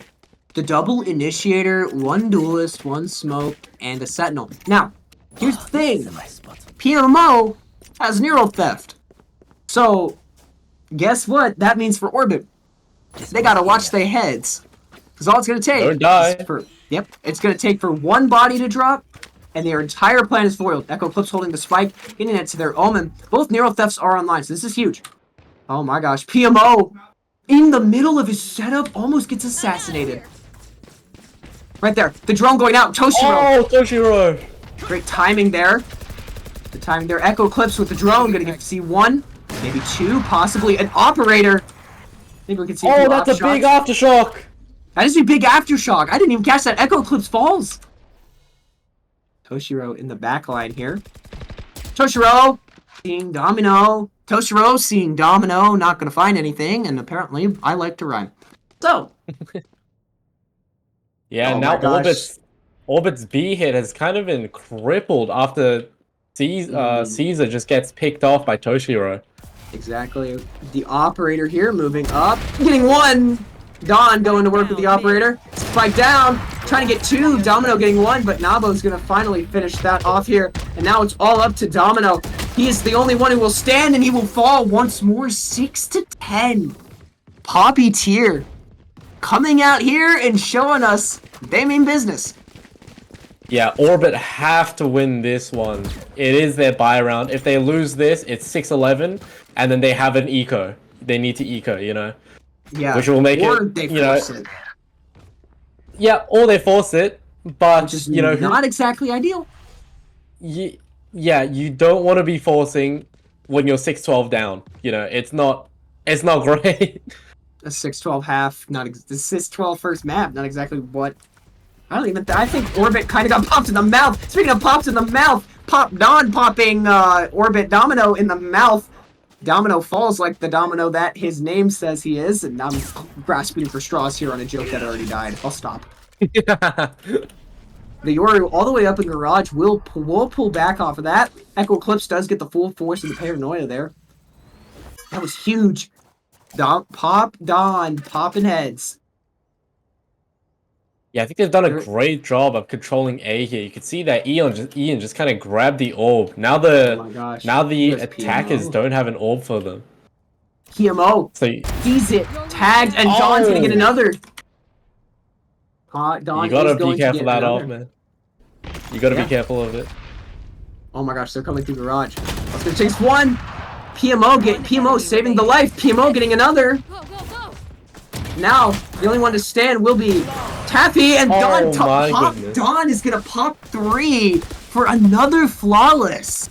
The double initiator, 1 duelist, 1 smoke, and a sentinel. Now, here's the thing. PMO has Neural Theft. So, guess what that means for Orbit? They gotta watch their heads. Because all it's gonna take Don't die. it's gonna take for 1 body to drop, and their entire plan is foiled. Echo Eclipse holding the spike, getting it to their Omen. Both Neural Thefts are online, so this is huge. Oh my gosh, PMO in the middle of his setup almost gets assassinated. Right there, the drone going out, Toshiro. Oh, Toshiro! Great timing there. The timing there, Echo Eclipse with the drone, gonna get to see 1, maybe 2, possibly an operator. I think we can see. Oh, that's a big aftershock. That is a big aftershock. I didn't even catch that. Echo Eclipse falls. Toshiro in the back line here. Toshiro seeing Domino. Toshiro seeing Domino. Not gonna find anything, and apparently I like to rhyme. So. Yeah, now Orbit's B hit has kind of been crippled after Caesar just gets picked off by Toshiro. Exactly. The operator here moving up. Getting 1. Don going to work with the operator. Spike down. Trying to get 2. Domino getting 1, but Nabo's going to finally finish that off here. And now it's all up to Domino. He is the only one who will stand, and he will fall once more. 6-10. Poppyteers coming out here and showing us they mean business. Yeah, Orbit have to win this one. It is their buy round. If they lose this, it's 6-11, and then they have an eco. They need to eco, you know? Yeah, which will make it. Yeah, or they force it, but which is you know, not exactly ideal. yeah, you don't want to be forcing when you're 6-12 down. You know, it's not great. A 6-12 half, not the 6-12 first map, not exactly what. I don't even. I think Orbit kind of got popped in the mouth. Speaking of pops in the mouth, Don popping Orbit Domino in the mouth. Domino falls like the domino that his name says he is, and I'm grasping for straws here on a joke that already died. I'll stop. Yeah. The Yoru all the way up in garage will pull back off of that. Echo Eclipse does get the full force of the paranoia there. That was huge. Don popping heads. Yeah, I think they've done a great job of controlling A here. You can see that Ian just kind of grabbed the orb. Now Oh my gosh. the attackers don't have an orb for them. PMO. So sees it, tagged, and Don's gonna get another. Don you gotta is going be careful to get that another. off, man. You gotta be careful of it. Oh my gosh, they're coming through garage. Let's go chase one. PMO saving the life. PMO getting another. Go, go, go. Now the only one to stand will be Taffy, and Don. Goodness. Don is gonna pop 3 for another flawless.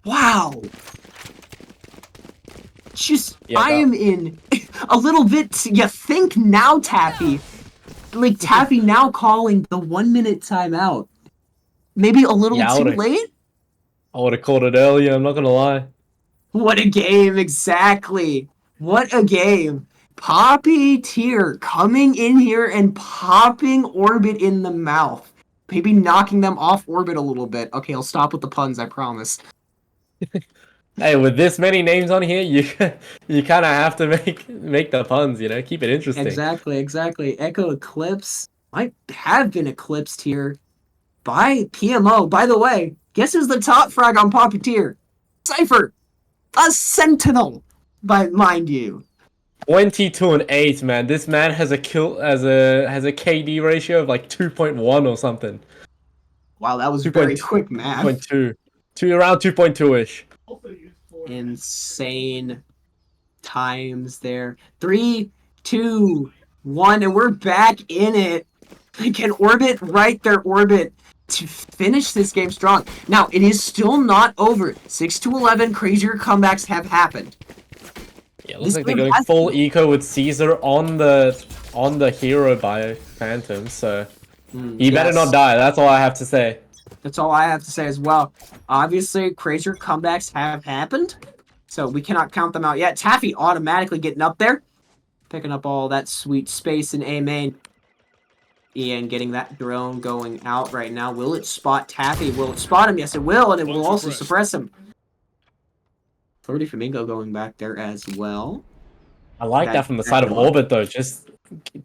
Wow. Just I am in a little bit. You think now, Taffy? Like Taffy now calling the 1-minute timeout. Maybe a little too late? I would have called it earlier, I'm not gonna lie. What a game, exactly. What a game. Poppyteer coming in here and popping Orbit in the mouth. Maybe knocking them off Orbit a little bit. Okay, I'll stop with the puns, I promise. Hey, with this many names on here, you kind of have to make the puns, you know, keep it interesting. Exactly. Echo Eclipse might have been eclipsed here by PMO. By the way, guess who's the top frag on Poppyteer? Cypher, a Sentinel, mind you. 22-8, man. This man has a KD ratio of like 2.1 or something. Wow, that was very quick math. 2.2, around 2.2-ish. Insane times there. 3, 2, 1, and we're back in it. Can Orbit right their orbit to finish this game strong? Now, it is still not over. 6-11 crazier comebacks have happened. Yeah, it looks like they're going full eco with Caesar on the hero by Phantom, so he better not die. That's all I have to say. That's all I have to say as well. Obviously, crazier comebacks have happened, so we cannot count them out yet. Taffy automatically getting up there, picking up all that sweet space in A main. Ian getting that drone going out right now. Will it spot Taffy? Will it spot him? Yes, it will, and it will also suppress him. 30 Flamingo going back there as well. I like that from the side of Orbit though, just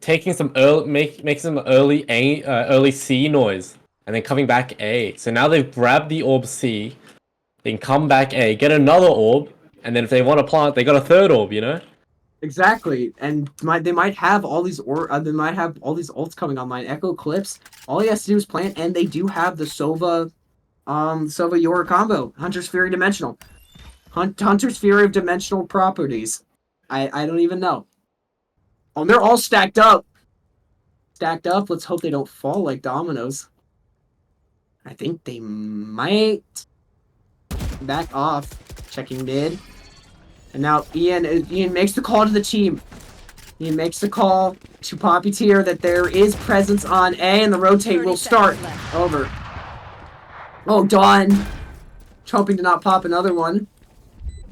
taking some making some early C noise. And then coming back A. So now they've grabbed the orb C. They can come back A, get another orb, and then if they want to plant, they got a third orb, you know? Exactly. And they might have all these ults coming online. Echo Eclipse, all he has to do is plant, and they do have the Sova Yoru combo. Hunter's Fury Dimensional. Hunter's Fury of Dimensional properties. I don't even know. Oh, they're all stacked up. Let's hope they don't fall like dominoes. I think they might back off. Checking mid. And now Ian makes the call to the team. Ian makes the call to Poppyteer that there is presence on A, and the rotate will start. Over. Oh, Dawn. Hoping to not pop another one.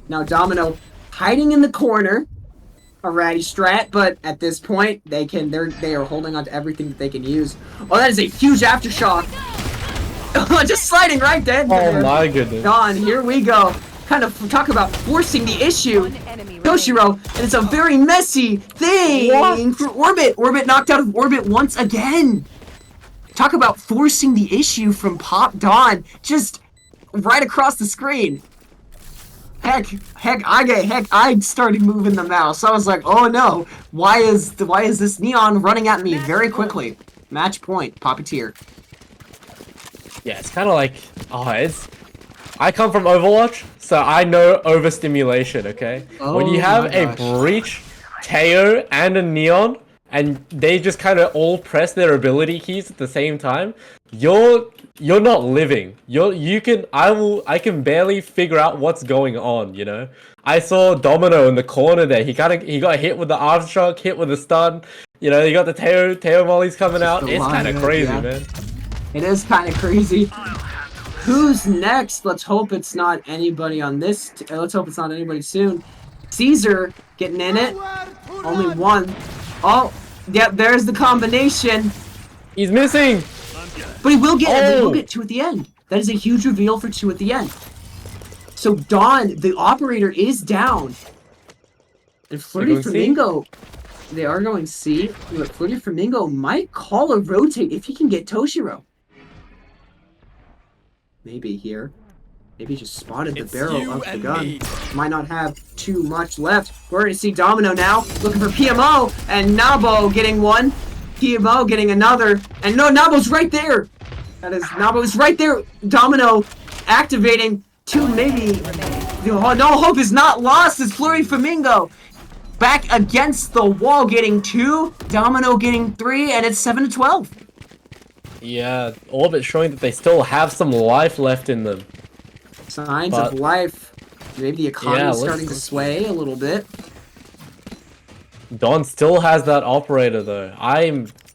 Now Domino hiding in the corner. A ratty strat, but at this point they are holding on to everything that they can use. Oh, that is a huge aftershock. Just sliding right there. Oh my goodness. Dawn, here we go. Kind of talk about forcing the issue. Toshiro, and it's a very messy thing for Orbit. Orbit knocked out of Orbit once again. Talk about forcing the issue from Pop Dawn, just right across the screen. Heck, I started moving the mouse. I was like, oh no, why is this Neon running at me very quickly? Match point, Poppyteer. Yeah, it's kind of like, I come from Overwatch, so I know overstimulation, okay? Oh, when you have a Breach, Teo, and a Neon, and they just kind of all press their ability keys at the same time, you're not living. I can barely figure out what's going on, you know? I saw Domino in the corner there. He got hit with the arm shock, hit with the stun. You know, you got the Teo mollies coming out. It's kind of crazy, man. It is kind of crazy. Who's next? Let's hope it's not anybody on this. Let's hope it's not anybody soon. Caesar getting in it. Only one. Oh, yep, there's the combination. He's missing. But he will get it. He will get 2 at the end. That is a huge reveal for 2 at the end. So Dawn, the operator, is down. And Flirty Flamingo, they are going C. But Flirty Flamingo might call a rotate if he can get Toshiro. Maybe here. Maybe he just spotted the barrel of the gun. Might not have too much left. We're going to see Domino now, looking for PMO, and Nabo getting one. PMO getting another. And no, Nabo's right there. Nabo's right there. Domino activating 2, maybe. Oh, no hope is not lost as Flurry Flamingo back against the wall getting 2. Domino getting 3, and it's 7-12. Yeah, Orbit showing that they still have some life left in them. Signs of life. Maybe the economy is starting to sway a little bit. Don still has that operator though.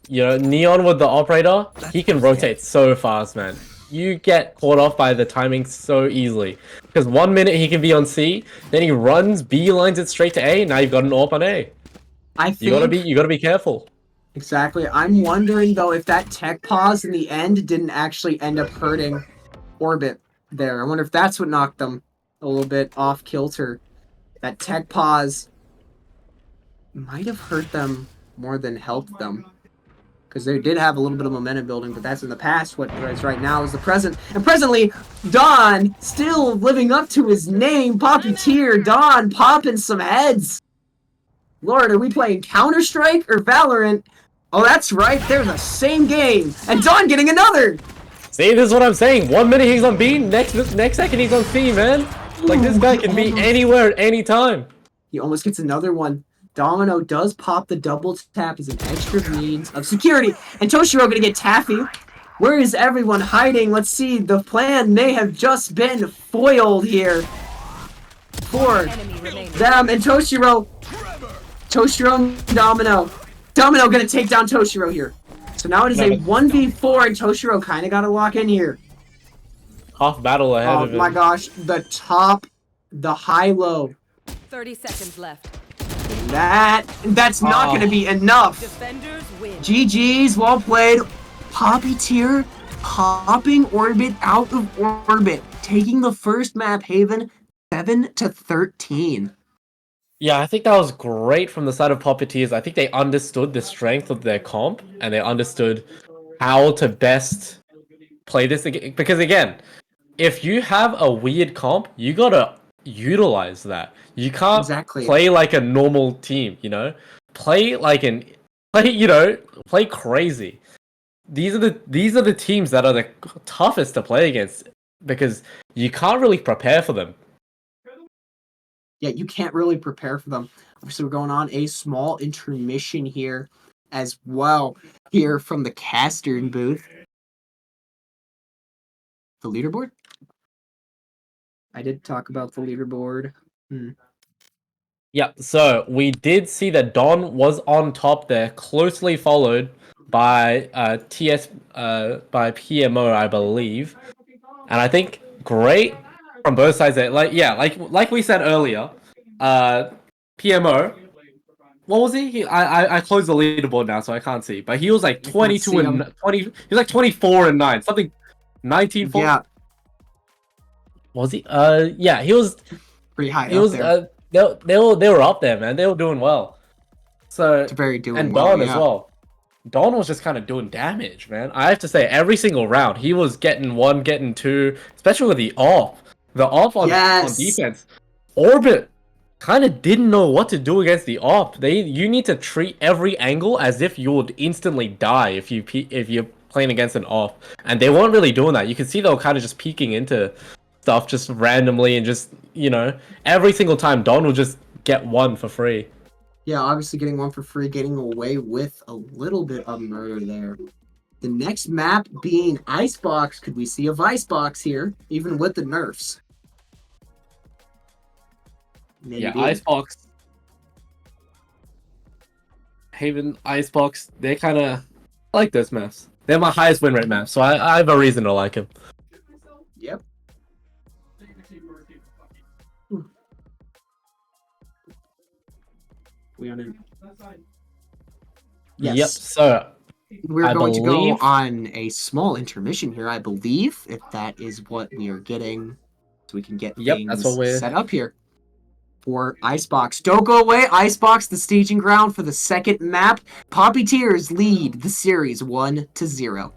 Neon with the operator, he can rotate so fast, man. You get caught off by the timing so easily. Because 1 minute he can be on C, then he runs, B lines it straight to A, now you've got an AWP on A. You gotta be careful. Exactly. I'm wondering though if that tech pause in the end didn't actually end up hurting Orbit there. I wonder if that's what knocked them a little bit off kilter. That tech pause might have hurt them more than helped them. Because they did have a little bit of momentum building, but that's in the past. What is right now is the present. And presently, Don still living up to his name. Poppyteer, Don popping some heads. Lord, are we playing Counter-Strike or Valorant? Oh, that's right. They're the same game. And Don getting another. See, this is what I'm saying. 1 minute he's on B, next second he's on C, man. Like, this guy can be anywhere at any time. He almost gets another one. Domino does pop the double tap as an extra means of security. And Toshiro gonna get taffy. Where is everyone hiding? Let's see. The plan may have just been foiled here for them. And Toshiro and Domino. Domino gonna take down Toshiro here. So now it is a 1v4 and Toshiro kind of got to lock in here. Half battle ahead of him. Oh my gosh. The high-low. 30 seconds left. That's not going to be enough. Defenders win. GG's, well played. Poppyteer popping Orbit out of orbit, taking the first map Haven 7-13. Yeah, I think that was great from the side of Poppyteers. I think they understood the strength of their comp and they understood how to best play this again. Because again, if you have a weird comp, you gotta utilize that. You can't play like a normal team, you know? Play crazy. These are the teams that are the toughest to play against because you can't really prepare for them. Yeah, you can't really prepare for them. So we're going on a small intermission here as well. Here from the Castern booth. The leaderboard? I did talk about the leaderboard. Yeah, so we did see that Don was on top there, closely followed by by PMO, I believe. And I think great from both sides there. Like we said earlier, PMO, what was he? I closed the leaderboard now, so I can't see. But he was like 22 and 20. He was like 24 and 9, something 19. Yeah. Was he? Yeah, he was pretty high. There. They were up there, man. They were doing well. So and Don as well. Don was just kind of doing damage, man. I have to say, every single round, he was getting 1, getting 2, especially with the off. The off on defense. Orbit kind of didn't know what to do against the off. You need to treat every angle as if you would instantly die if you're playing against an off. And they weren't really doing that. You can see they were kind of just peeking into stuff just randomly and just, every single time Don will just get 1 for free. Yeah, obviously getting one for free, getting away with a little bit of murder there. The next map being Icebox. Could we see a Vicebox here, even with the nerfs? Maybe. Yeah, Icebox, Haven, Icebox, they kind of like those maps. They're my highest win rate maps, so I have a reason to like them. Yep. We on it. Yes. Yep. So We're I going to go believe. on a small intermission here, I believe, if that is what we are getting, so we can get Yep, that's what things we're. set up here for Icebox. Don't go away, Icebox, the staging ground for the second map. Poppyteers lead the series 1-0.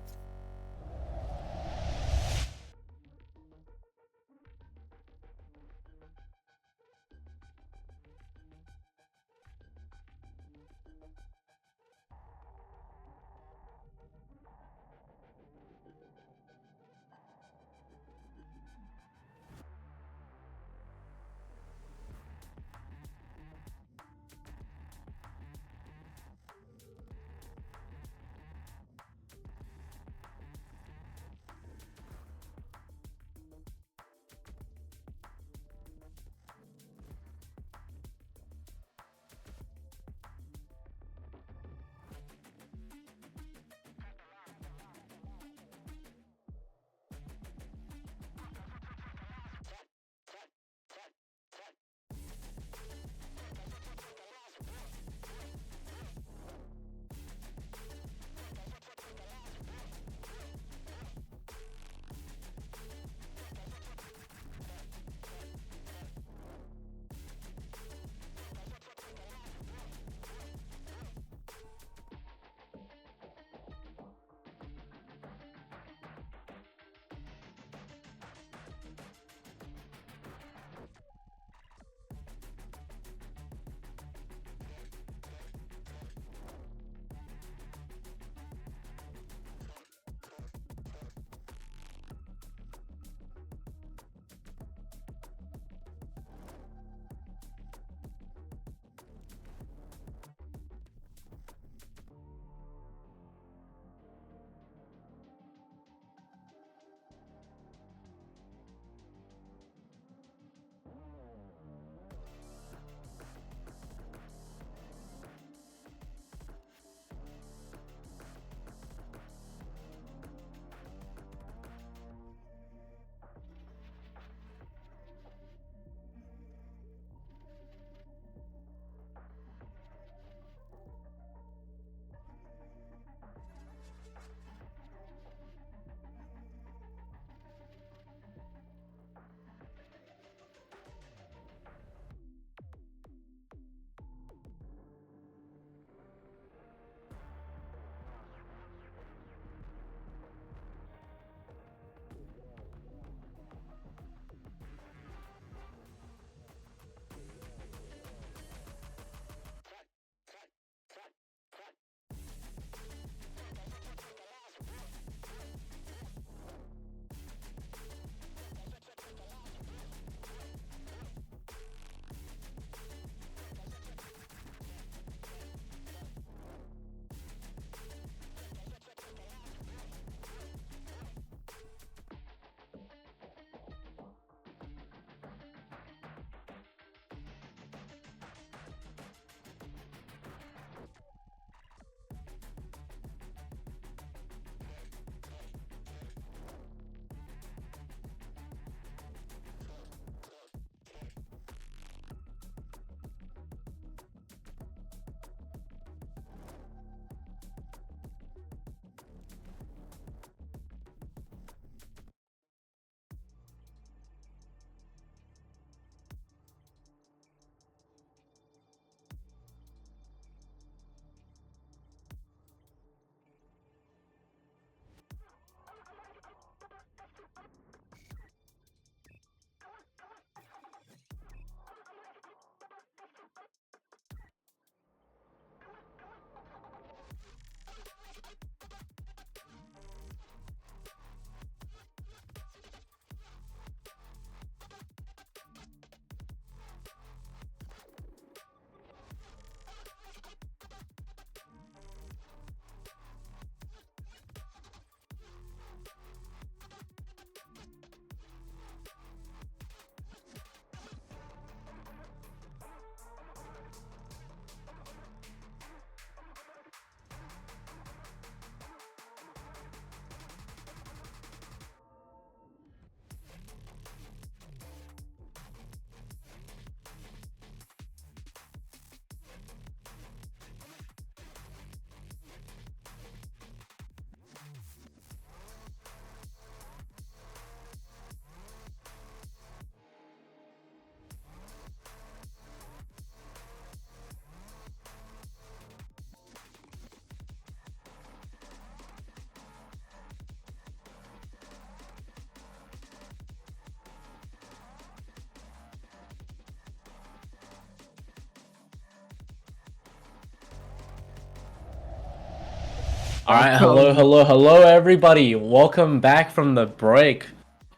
All right, hello, everybody. Welcome back from the break.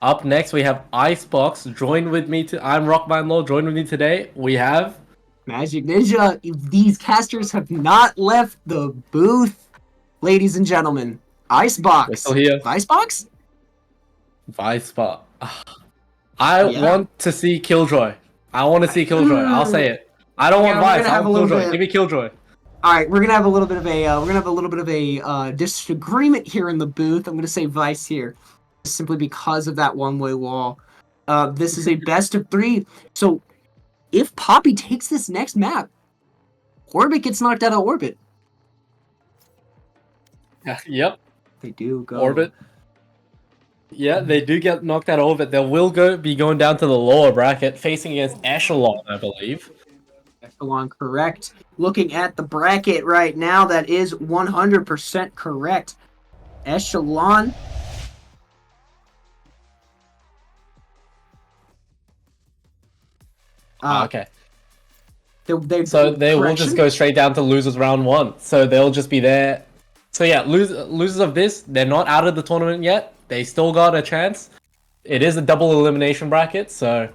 Up next, we have Icebox. Join with me. I'm Rockmanlaw. Join with me today. We have Magic Ninja. These casters have not left the booth, ladies and gentlemen. Icebox. We're still here. Icebox? Vicespot. I Yeah. want to see Killjoy. I'll say it. I don't want Vice. I want Killjoy. Give me Killjoy. All right, we're gonna have a little bit of a disagreement here in the booth. I'm gonna say Vice here, simply because of that one-way wall. This is a best of 3, so if Poppy takes this next map, Orbit gets knocked out of Orbit. Yep. They do go Orbit. Yeah, they do get knocked out of Orbit. They will be going down to the lower bracket, facing against Echelon, I believe. Echelon, correct. Looking at the bracket right now, that is 100% correct. Echelon. Okay. They will just go straight down to losers round 1. So they'll just be there. So yeah, losers of this, they're not out of the tournament yet. They still got a chance. It is a double elimination bracket, so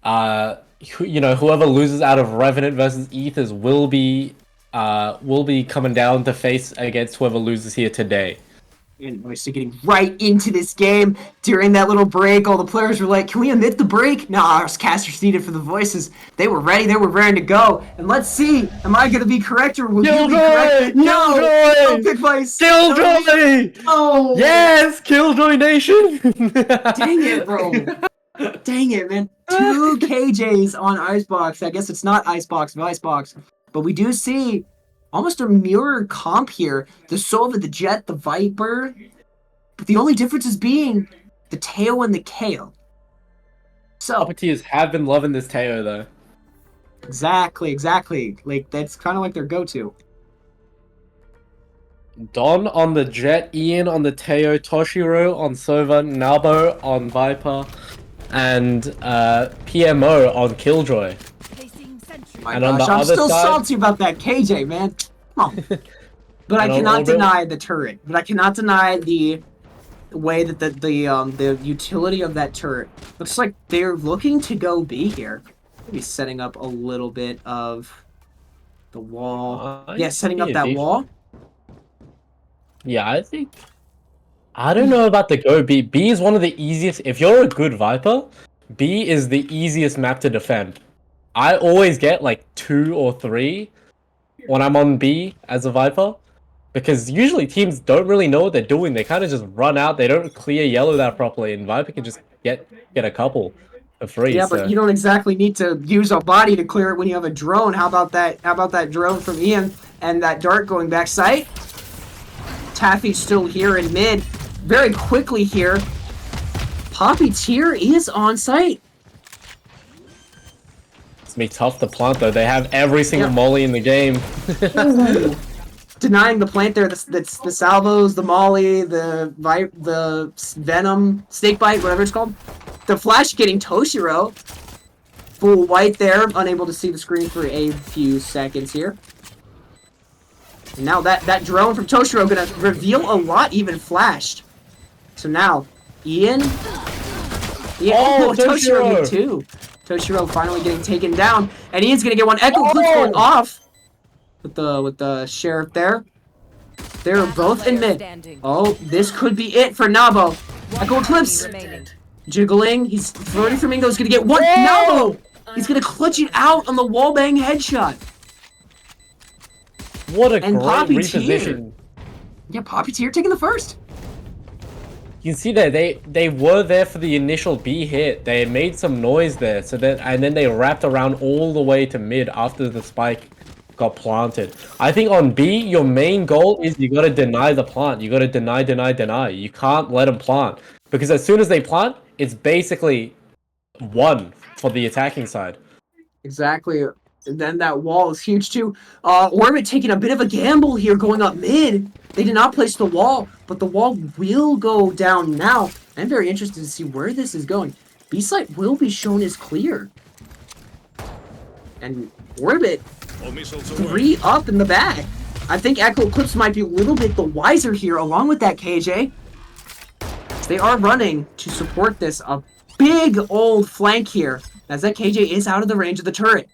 whoever loses out of Revenant versus Ethers will be coming down to face against whoever loses here today. And we're still getting right into this game. During that little break, all the players were like, can we omit the break? No, our casters needed for the voices. They were ready, they were raring to go. And let's see, am I going to be correct or will you be correct? No! Don't pick Vice! Killjoy! Oh! Yes! Killjoy Nation! Dang it, bro. Dang it, man. 2 KJs on Icebox. I guess it's not Icebox, Vicebox. But we do see almost a mirror comp here. The Sova, the Jet, the Viper. But the only difference is being the Teo and the KO. So Poppyteers have been loving this Teo, though. Exactly. Like, that's kind of like their go-to. Don on the Jet, Ian on the Teo, Toshiro on Sova, Nabo on Viper, and PMO on Killjoy. My gosh, I'm still salty about that KJ, man. Come on. But I cannot deny the turret. But I cannot deny the way that the utility of that turret. Looks like they're looking to go B here. Maybe setting up a little bit of the wall. Yeah, setting up that wall. Yeah, I don't know about the go B. B is one of the easiest. If you're a good Viper, B is the easiest map to defend. I always get like 2 or 3 when I'm on B as a Viper, because usually teams don't really know what they're doing. They kind of just run out. They don't clear yellow that properly, and Viper can just get a couple for free. Yeah, but you don't exactly need to use a body to clear it when you have a drone. How about that drone from Ian and that dart going back sight? Taffy's still here in mid. Very quickly here, Poppyteer is on site. It's gonna be tough to plant though. They have every single molly in the game. Denying the plant there. That's the salvos, the molly, the venom, snake bite, whatever it's called. The flash getting Toshiro. Full white there, unable to see the screen for a few seconds here. And now that drone from Toshiro gonna reveal a lot, even flashed. So now, Ian. Oh, Toshiro here too. Toshiro finally getting taken down, and Ian's gonna get one echo clip going off with the sheriff there. They're both in mid. Oh, this could be it for Nabo. Echo Eclipse jiggling. He's floating for Mingo's gonna get one. Nabo! He's gonna clutch it out on the wallbang headshot. What a great reposition. Yeah, Poppyteer taking the first. You can see that they were there for the initial B hit. They made some noise there, and then they wrapped around all the way to mid after the spike got planted. I think on B, your main goal is you gotta deny the plant. You gotta deny. You can't let them plant, because as soon as they plant, it's basically 1 for the attacking side. Exactly. And then that wall is huge too. Orbit taking a bit of a gamble here, going up mid. They did not place the wall, but the wall will go down now. I'm very interested to see where this is going. B-site will be shown as clear. And Orbit, 3 up in the bag. I think Echo Eclipse might be a little bit the wiser here, along with that KJ. They are running to support this. A big old flank here, as that KJ is out of the range of the turret.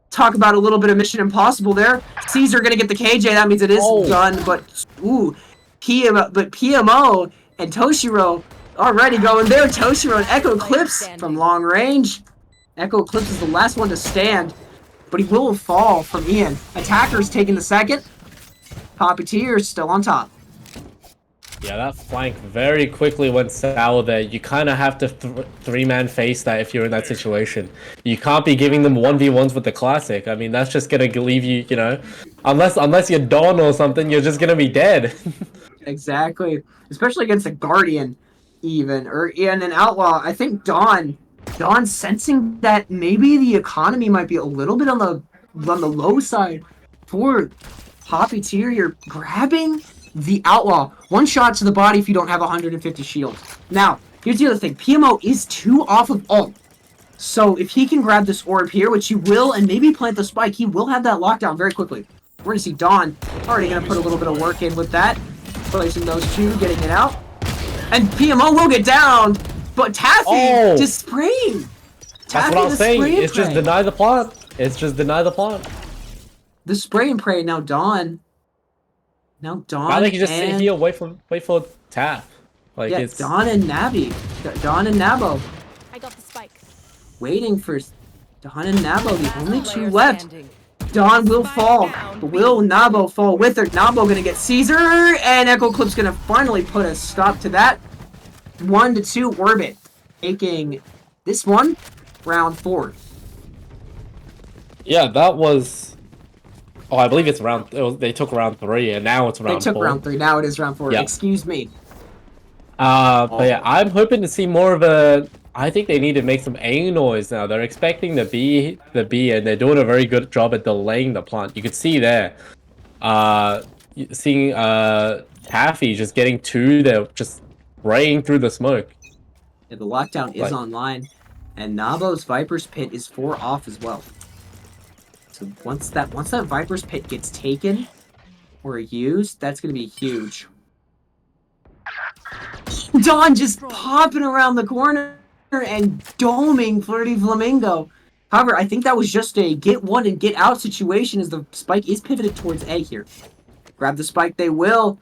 Talk about a little bit of Mission Impossible there. Caesar gonna get the KJ. That means it is done. But ooh, PMO and Toshiro already going there. Toshiro and Echo Eclipse from long range. Echo Eclipse is the last one to stand, but he will fall from Ian. Attackers taking the second. Poppyteers still on top. Yeah, that flank very quickly went sour there. You kind of have to three-man face that if you're in that situation. You can't be giving them 1v1s with the classic. I mean, that's just going to leave you, you know, unless you're Dawn or something, you're just going to be dead. Exactly. Especially against a Guardian, even. Or in an Outlaw. I think Dawn sensing that maybe the economy might be a little bit on the low side for Poppyteer. You're grabbing the Outlaw. One shot to the body if you don't have 150 shield. Now, here's the other thing. PMO is 2 off of ult. So if he can grab this orb here, which he will, and maybe plant the spike, he will have that lockdown very quickly. We're going to see Dawn already going to put a little bit of work in with that. Placing those two, getting it out. And PMO will get down, but Taffy just spraying. That's what I was saying. It's just deny the plant. It's just deny the plant. The spray and pray. Now Dawn. I think you just sit here, wait for Taff. Like yeah, it's Dawn and Navi. Dawn and Nabo. I got the spike. Waiting for Dawn and Nabo. The only 2 left. Dawn will fall. But will Nabo fall with her? Nabo gonna get Caesar, and Echo Eclipse gonna finally put a stop to that. 1-2 Orbit, taking this one, round 4. Yeah, that was. Oh, I believe it's round. They took round 3, and now it's round 4. They took round 3. Now it is round 4. Yep. Excuse me. But yeah, I'm hoping to see more of a. I think they need to make some A noise now. They're expecting the B, and they're doing a very good job at delaying the plant. You could see there, seeing Taffy just getting 2 there, just spraying through the smoke. Yeah, the lockdown is online, and Nabo's Viper's Pit is 4 off as well. So once that Viper's Pit gets taken or used, that's gonna be huge. Dawn just popping around the corner and doming Flirty Flamingo. However, I think that was just a get one and get out situation as the spike is pivoted towards A here. Grab the spike they will.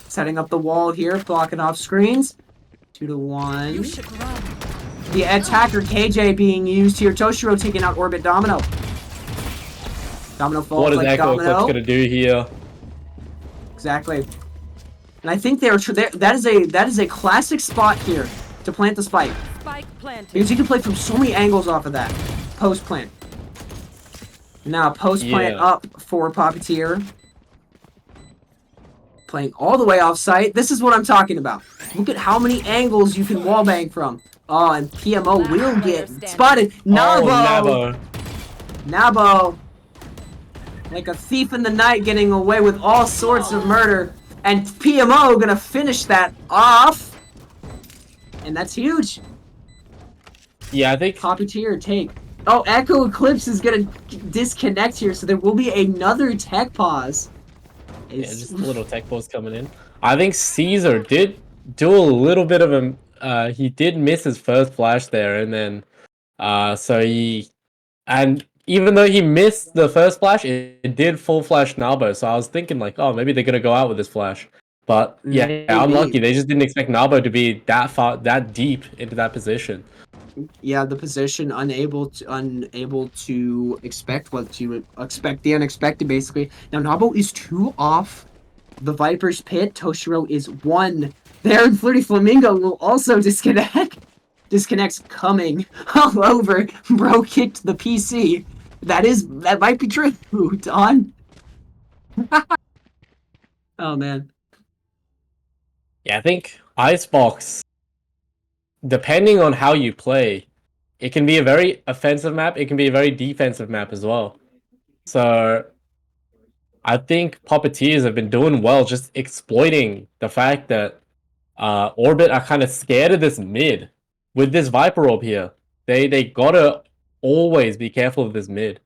Setting up the wall here, blocking off screens. 2-1. You should run. The attacker KJ being used here. Toshiro taking out Orbit Domino. Domino falls what is like Echo Domino. Eclipse gonna do here? Exactly. And I think that is a classic spot here to plant the spike. Spike planted. Because you can play from so many angles off of that. Post plant. Now post plant up for Poppyteer. Playing all the way off site. This is what I'm talking about. Look at how many angles you can wallbang from. Oh, and PMO will get spotted. Nabo! Nabo. Like a thief in the night getting away with all sorts of murder. And PMO gonna finish that off. And that's huge. Yeah, I think Poppyteer take. Oh, Echo Eclipse is gonna disconnect here, so there will be another tech pause. Yeah, just a little tech pause coming in. I think Caesar did do a little bit of a. He did miss his first flash there, and then, and even though he missed the first flash, it did full flash Nabo. So I was thinking like, oh, maybe they're gonna go out with this flash. But yeah, unlucky. They just didn't expect Nabo to be that deep into that position. Yeah, the position unable to expect what to expect the unexpected basically. Now Nabo is 2 off the Viper's Pit. Toshiro is 1. There, and Flirty Flamingo will also disconnect. Disconnects coming all over. Bro kicked the PC. That might be true, Don. Oh man. Yeah, I think Icebox, depending on how you play, it can be a very offensive map, it can be a very defensive map as well. So I think Poppyteers have been doing well just exploiting the fact that Orbit are kind of scared of this mid. With this Viper Orb here, they gotta always be careful of this mid.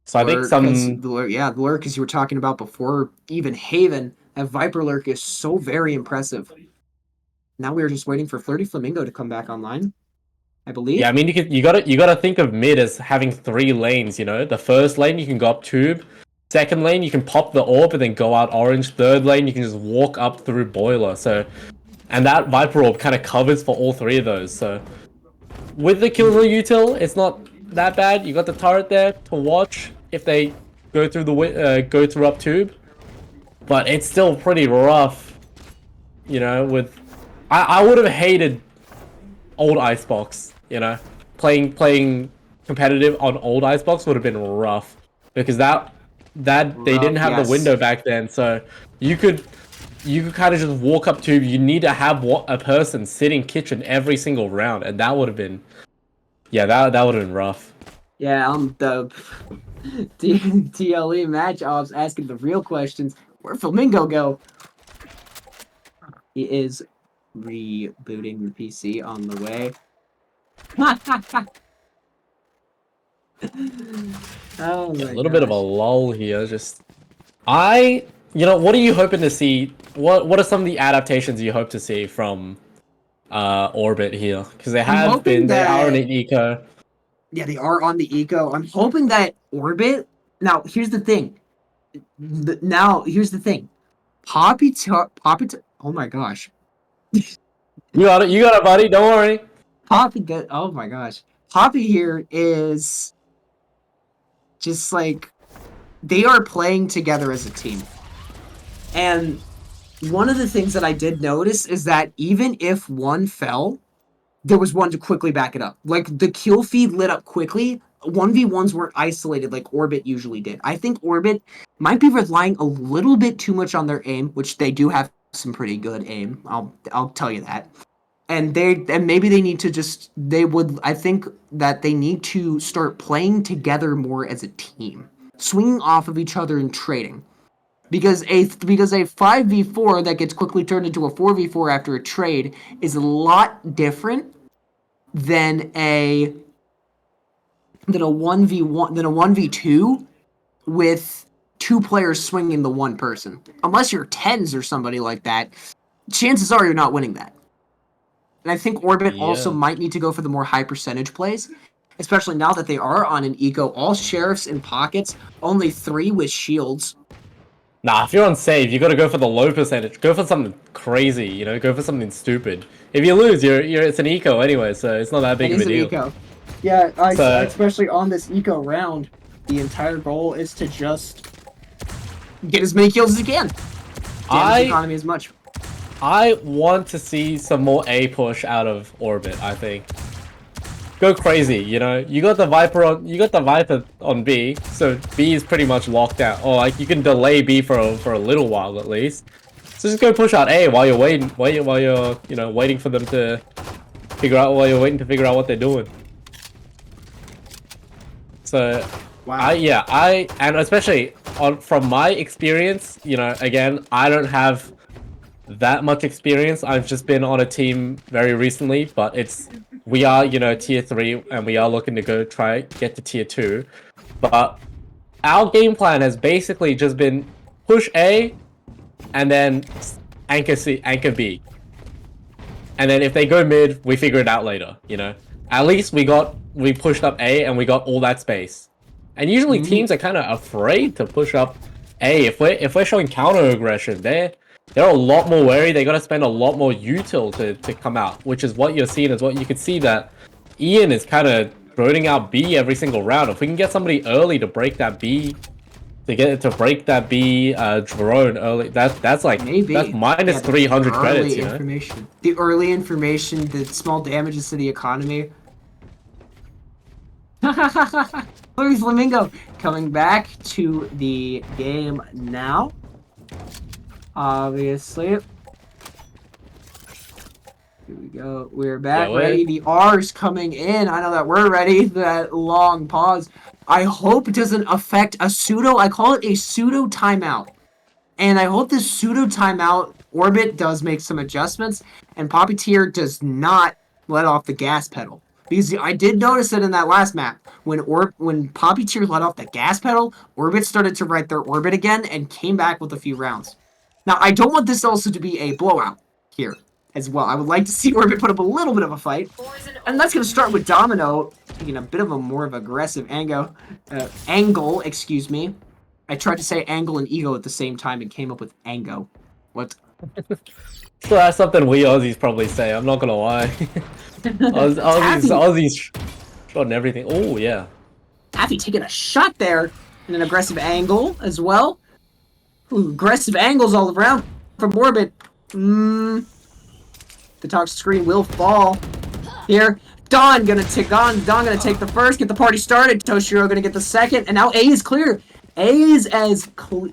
So I think some the lurk, as you were talking about before, even Haven, that Viper lurk is so very impressive. Now we are just waiting for Flirty Flamingo to come back online, I believe. yeah, I mean you gotta think of mid as having 3 lanes, you know? The first lane you can go up tube, second lane you can pop the orb and then go out orange, third lane you can just walk up through boiler. So and that Viper orb kind of covers for all 3 of those. So with the kills on util, it's not that bad. You got the turret there to watch if they go through go through up tube, but it's still pretty rough, you know. With I would have hated old Icebox, you know, playing competitive on old Icebox would have been rough because that they didn't have the window back then, so you could kind of just walk up tube. You need to have a person sitting kitchen every single round, and that would have been, yeah, that would have been rough. Yeah, the TLE match ops asking the real questions. Where'd Flamingo go? He is rebooting the PC on the way. Oh my A little bit of a lull here. Just you know, what are you hoping to see? What are some of the adaptations you hope to see from Orbit here? Because they are on an eco. Yeah, they are on the eco. I'm hoping that Orbit. Now, here's the thing. Poppy. Oh my gosh. You got it, buddy. Don't worry. Poppy. Oh my gosh. Poppy here is just like they are playing together as a team. And one of the things that I did notice is that even if one fell, there was one to quickly back it up. Like, the kill feed lit up quickly. 1v1s weren't isolated like Orbit usually did. I think Orbit might be relying a little bit too much on their aim, which they do have some pretty good aim. I'll tell you that. And maybe they need to I think that they need to start playing together more as a team, swinging off of each other and trading. Because a 5v4 that gets quickly turned into a 4v4 after a trade is a lot different than a 1v2 with 2 players swinging the one person. Unless you're tens or somebody like that, chances are you're not winning that. And I think Orbit also might need to go for the more high percentage plays, especially now that they are on an eco. All sheriffs in pockets, only 3 with shields. Nah, if you're on save, you gotta go for the low percentage. Go for something crazy, you know. Go for something stupid. If you lose, it's an eco anyway, so it's not that big of a deal. Eco. Yeah, especially on this eco round, the entire goal is to just get as many kills as you can. Damage the economy as much. I want to see some more A push out of Orbit. I think. Go crazy, you know. You got the Viper on B, so B is pretty much locked out. Or like you can delay B for a little while at least. So just go push out A while you're waiting, while you're you know waiting for them to figure out what they're doing. So wow. And especially from my experience, you know, again, I don't have that much experience. I've just been on a team very recently, but we are, you know, tier 3 and we are looking to get to tier 2. But our game plan has basically just been push A and then anchor B. And then if they go mid, we figure it out later, you know. At least we pushed up A and we got all that space. And usually teams are kind of afraid to push up A. If we're showing counter aggression, they're a lot more wary. They gotta spend a lot more util to come out, which is what you're seeing. Is what you can see that Ian is kind of droning out B every single round. If we can get somebody early to break that B, drone early, that's like that's minus 300 credits. You know? The early information, the small damages to the economy. Flamingo coming back to the game now. Obviously. Here we go. We're back. Ready. The R's coming in. I know that we're ready. That long pause. I hope it doesn't affect a pseudo. I call it a pseudo timeout. And I hope this pseudo timeout, Orbit does make some adjustments. And Poppyteer does not let off the gas pedal. Because I did notice that in that last map, when Poppyteers let off the gas pedal, Orbit started to write their orbit again and came back with a few rounds. Now, I don't want this also to be a blowout here as well. I would like to see Orbit put up a little bit of a fight. And that's going to start with Domino taking a bit of a more of aggressive angle, excuse me. I tried to say angle and ego at the same time and came up with ango. What? So that's something we Aussies probably say. I'm not gonna lie. Aussies shot everything. Oh yeah. Taffy taking a shot there in an aggressive angle as well. Ooh, aggressive angles all around from Orbit. The talk screen will fall here. Don gonna take the first, get the party started. Toshiro gonna get the second, and now A is clear. A is as clear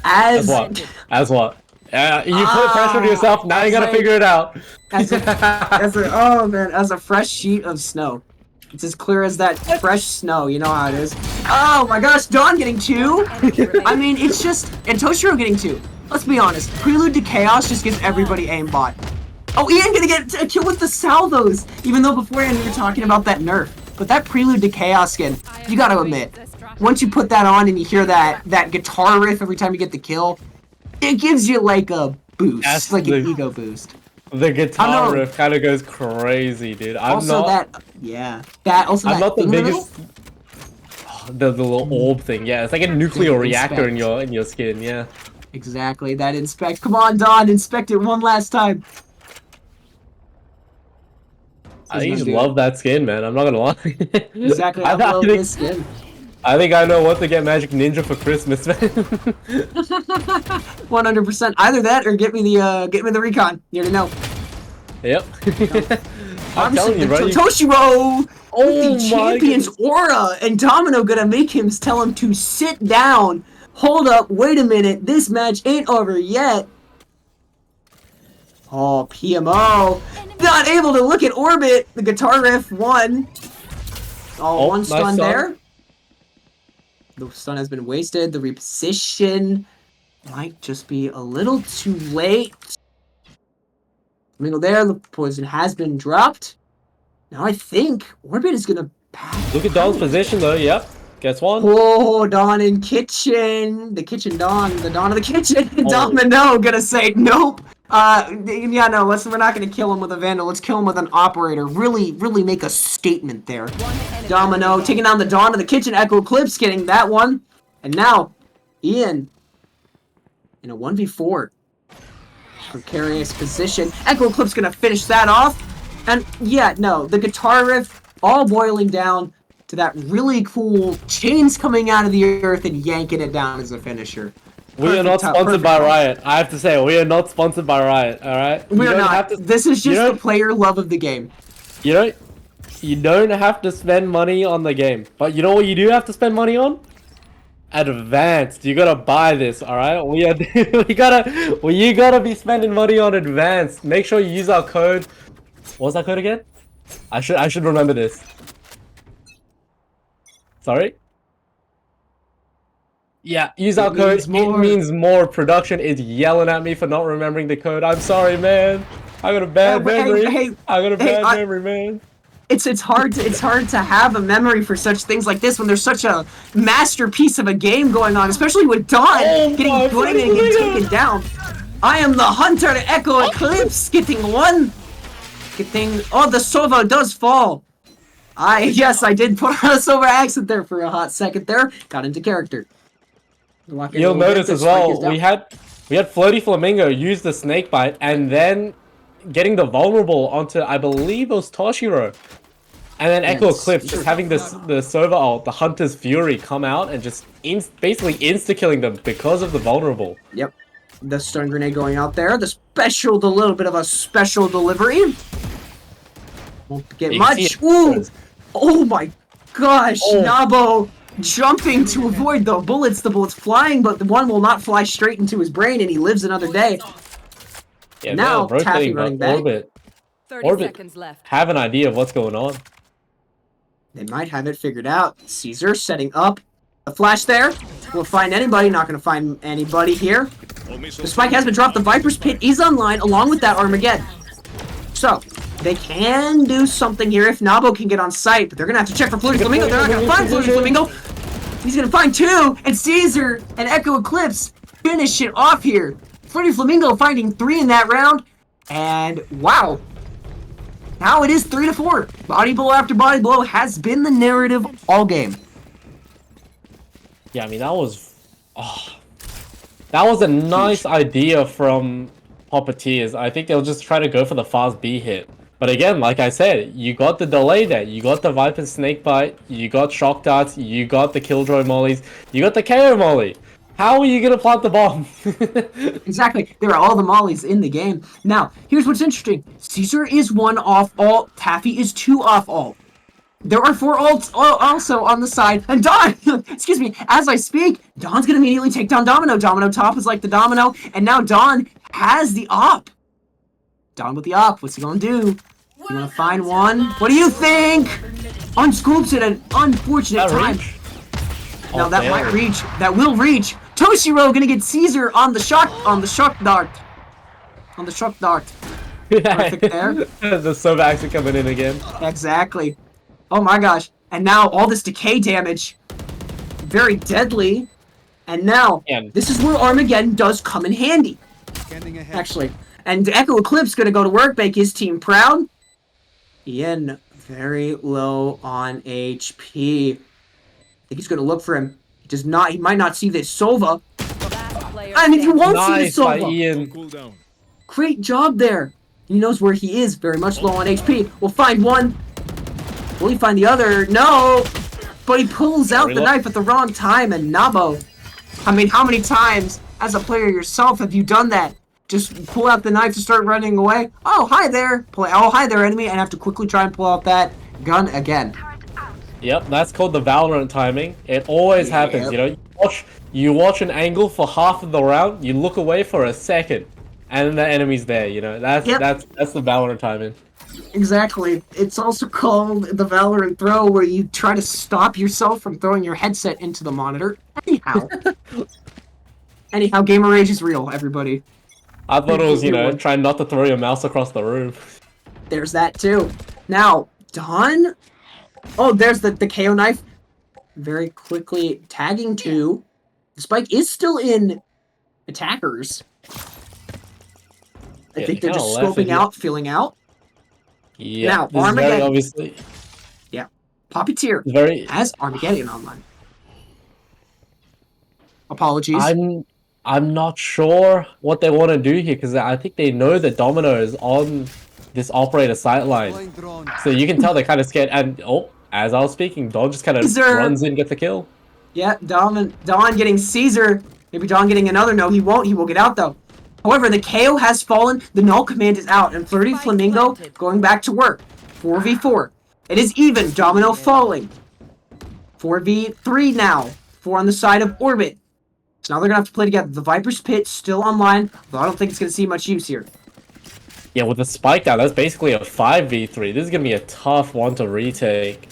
as what? As what? You put pressure on yourself. Now you gotta figure it out. As a fresh sheet of snow. It's as clear as that fresh snow. You know how it is. Oh my gosh, Dawn getting 2. I mean, it's just, and Toshiro getting 2. Let's be honest. Prelude to Chaos just gives everybody aimbot. Oh, Ian gonna get a kill with the salvos. Even though beforehand we were talking about that nerf. But that Prelude to Chaos skin, you gotta admit, once you put that on and you hear that guitar riff every time you get the kill, it gives you like a boost. That's like an ego boost. The guitar riff kind of goes crazy, dude. I'm not the biggest. The little orb thing, yeah. It's like a nuclear reactor in your skin, yeah. Exactly, that inspect. Come on, Don, inspect it one last time. I just love that skin, man. I'm not gonna lie. Exactly, I love this skin. I think I know what to get Magic Ninja for Christmas, man. 100%. Either that or get me the recon. You already know. Yep. I'm telling you, right? Toshiro with the champion's aura, and Domino gonna make him tell him to sit down. Hold up, wait a minute. This match ain't over yet. Oh, PMO. Not able to look at Orbit. The guitar riff won. Oh, one stun there. The stun has been wasted. The reposition might just be a little too late. Mingle there. The poison has been dropped. Now I think Orbit is going to pass. Look at Don's position, though. Yep. Gets one. Oh, Don in kitchen. The kitchen Don. The Don of the kitchen. Oh. Domino gonna say nope. Yeah, no, we're not gonna kill him with a Vandal. Let's kill him with an Operator. Really make a statement there. Domino taking down the Dawn of the kitchen. Echo Eclipse getting that one. And now, Ian in a 1v4. Precarious position. Echo Eclipse gonna finish that off. And yeah, no, the guitar riff all boiling down to that really cool chains coming out of the earth and yanking it down as a finisher. We are not sponsored by Riot. I have to say, we are not sponsored by Riot, alright? We are not. This is just the player love of the game. You don't have to spend money on the game. But you know what you do have to spend money on? Advanced. You gotta buy this, alright? You gotta be spending money on Advanced. Make sure you use our code. What's that code again? I should remember this. Sorry? Yeah, use our code. It means more. Production is yelling at me for not remembering the code. I'm sorry, man. I got a bad memory. I got a bad memory, man. It's hard to have a memory for such things like this when there's such a masterpiece of a game going on, especially with Dawn getting blamed and getting taken down. I am the hunter to Echo Eclipse, getting one. Oh, the Sova does fall. Yes, I did put on a silver accent there for a hot second there. Got into character. You'll notice as well, we had Floaty Flamingo use the snake bite and then getting the vulnerable onto, I believe it was Toshiro. And then Echo Eclipse just having the Sova ult, the Hunter's Fury, come out and just basically insta-killing them because of the vulnerable. Yep. The stun grenade going out there. The little bit of a special delivery. Won't get much. Ooh! Oh my gosh, Nabo jumping to avoid the bullets. The bullets flying, but the one will not fly straight into his brain, and he lives another day. Yeah, now, Taffy running back. Orbit seconds left. have an idea of what's going on. They might have it figured out. Caesar setting up a flash there. We'll find anybody. Not going to find anybody here. The spike has been dropped. The Viper's Pit is online along with that Armageddon. So, they can do something here if Nabo can get on site, but they're gonna have to check for Floating Flamingo. They're not gonna find Floating Flamingo. He's gonna find 2, and Caesar and Echo Eclipse finish it off here. Floating Flamingo finding 3 in that round, and wow. Now it is 3-4. Body blow after body blow has been the narrative all game. Yeah, I mean, that was a nice idea from Poppyteers. I think they'll just try to go for the fast B hit. But again, like I said, you got the delay there. You got the Viper Snakebite. You got Shock Darts. You got the Killjoy Mollies. You got the KO Molly. How are you going to plant the bomb? Exactly. There are all the mollies in the game. Now, here's what's interesting. Caesar is 1 off alt. Taffy is 2 off alt. There are 4 alts also on the side. And Don, excuse me, as I speak, Don's going to immediately take down Domino. Domino top is like the domino. And now Don has the op. Don with the op. What's he going to do? You want to find one? What do you think? Unscoops at an unfortunate time. Now that might reach. That will reach. Toshiro gonna get Caesar on the shock dart. On the shock dart. Perfect there. The sub actually coming in again. Exactly. Oh my gosh. And now all this decay damage. Very deadly. And now this is where Armageddon does come in handy. Actually. And Echo Eclipse gonna go to work, make his team proud. Ian very low on HP. I think he's going to look for him. He does not. He might not see this Sova. I mean, he won't see the Sova. Great job there. He knows where he is. Very much low on HP. We'll find one. Will he find the other? No. But he pulls out the knife at the wrong time. And Nabo. I mean, how many times as a player yourself have you done that? Just pull out the knife to start running away. Oh, hi there. Oh, hi there, enemy. And have to quickly try and pull out that gun again. Yep, that's called the Valorant timing. It always happens, you know. You watch an angle for half of the round, you look away for a second, and then the enemy's there, you know. That's the Valorant timing. Exactly. It's also called the Valorant throw, where you try to stop yourself from throwing your headset into the monitor. Anyhow, gamer rage is real, everybody. I thought it was, you know, trying not to throw your mouse across the room. There's that too. Now, Don. Oh, there's the KO knife. Very quickly tagging 2. The spike is still in attackers. I think they're just scoping out, filling out. Yeah. Now, Armageddon. Obviously. Yeah. Poppyteer has Armageddon online. Apologies. I'm not sure what they want to do here, because I think they know that Domino is on this operator sightline. So you can tell they're kind of scared. And as I was speaking, Don just kind of runs in, gets a kill. Yeah, Don getting Caesar. Maybe Don getting another. No, he won't. He will get out though. However, the KO has fallen. The null command is out, and Flirty Flamingo going back to work. 4v4. It is even. Domino falling. 4v3 now. 4 on the side of Orbit. So now they're gonna have to play together. The Viper's Pit still online, though I don't think it's gonna see much use here. Yeah, with the spike down, that's basically a 5v3. This is gonna be a tough one to retake.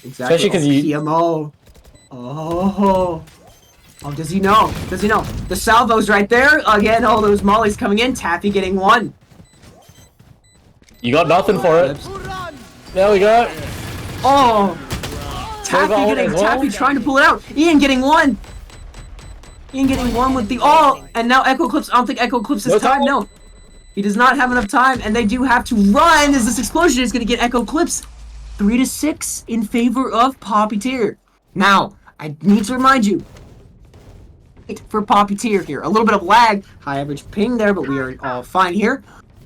Exactly. Especially because you. PMO. Oh, does he know? Does he know? The salvo's right there. Again, all those mollies coming in. Taffy getting 1. You got nothing for it. There we go. Oh, Taffy trying to pull it out. Ian getting 1. Ian getting 1 with the and now Echo Eclipse. I don't think Echo Eclipse has time. No. He does not have enough time, and they do have to run as this explosion is going to get Echo Eclipse. 3-6 in favor of Poppyteer. Now, I need to remind you, for Poppyteer here. A little bit of lag, high average ping there, but we are all fine here.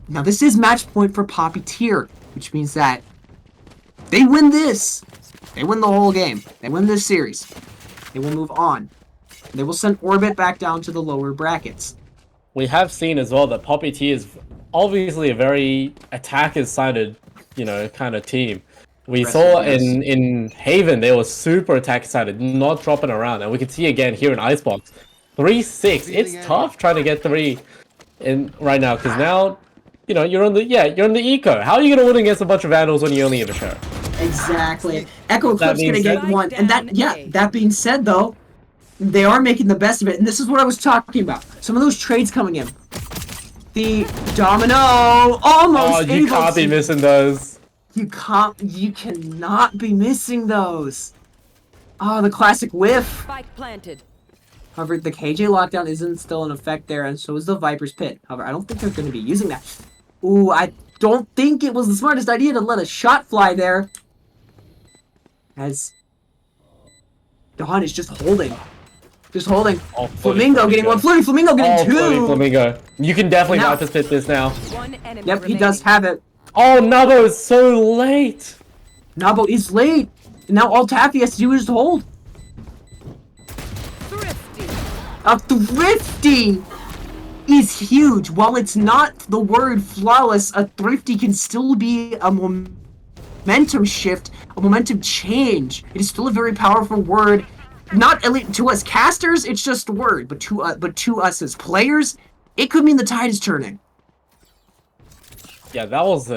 Now, this is match point for Poppyteer, which means that they win this. They win the whole game. They win this series. They will move on. They will send Orbit back down to the lower brackets. We have seen as well that Poppyteer is obviously a very attacker-sided, you know, kind of team. We saw in Haven, they were super attacker-sided, not dropping around. And we can see again here in Icebox. 3-6. It's tough trying to get 3 in right now, because now, you know, you're on the eco. How are you going to win against a bunch of Vandals when you only have a share? Exactly. Echo Eclipse going to get 1. And that being said, though, they are making the best of it. And this is what I was talking about. Some of those trades coming in. the domino. Almost Oh, you able can't be to- missing those. You cannot be missing those. Oh, the classic whiff. Spike planted. However, the KJ lockdown isn't still in effect there, and so is the Viper's Pit. However, I don't think they're going to be using that. Ooh, I don't think it was the smartest idea to let a shot fly there. As Dawn is just holding. Just holding. Oh, Flamingo getting one. Flirty Flamingo getting two. Flirty Flamingo. You can definitely Now- Viper's Pit this now. One enemy Yep, he remaining. does have it. Oh, Nabo is so late. Nabo is late. And now all Taffy has to do is just hold. Thrifty. A thrifty is huge. While it's not the word flawless, a thrifty can still be a momentum shift, a momentum change. It is still a very powerful word. Not elite to us casters, it's just a word, but to us as players, it could mean the tide is turning. Yeah, that was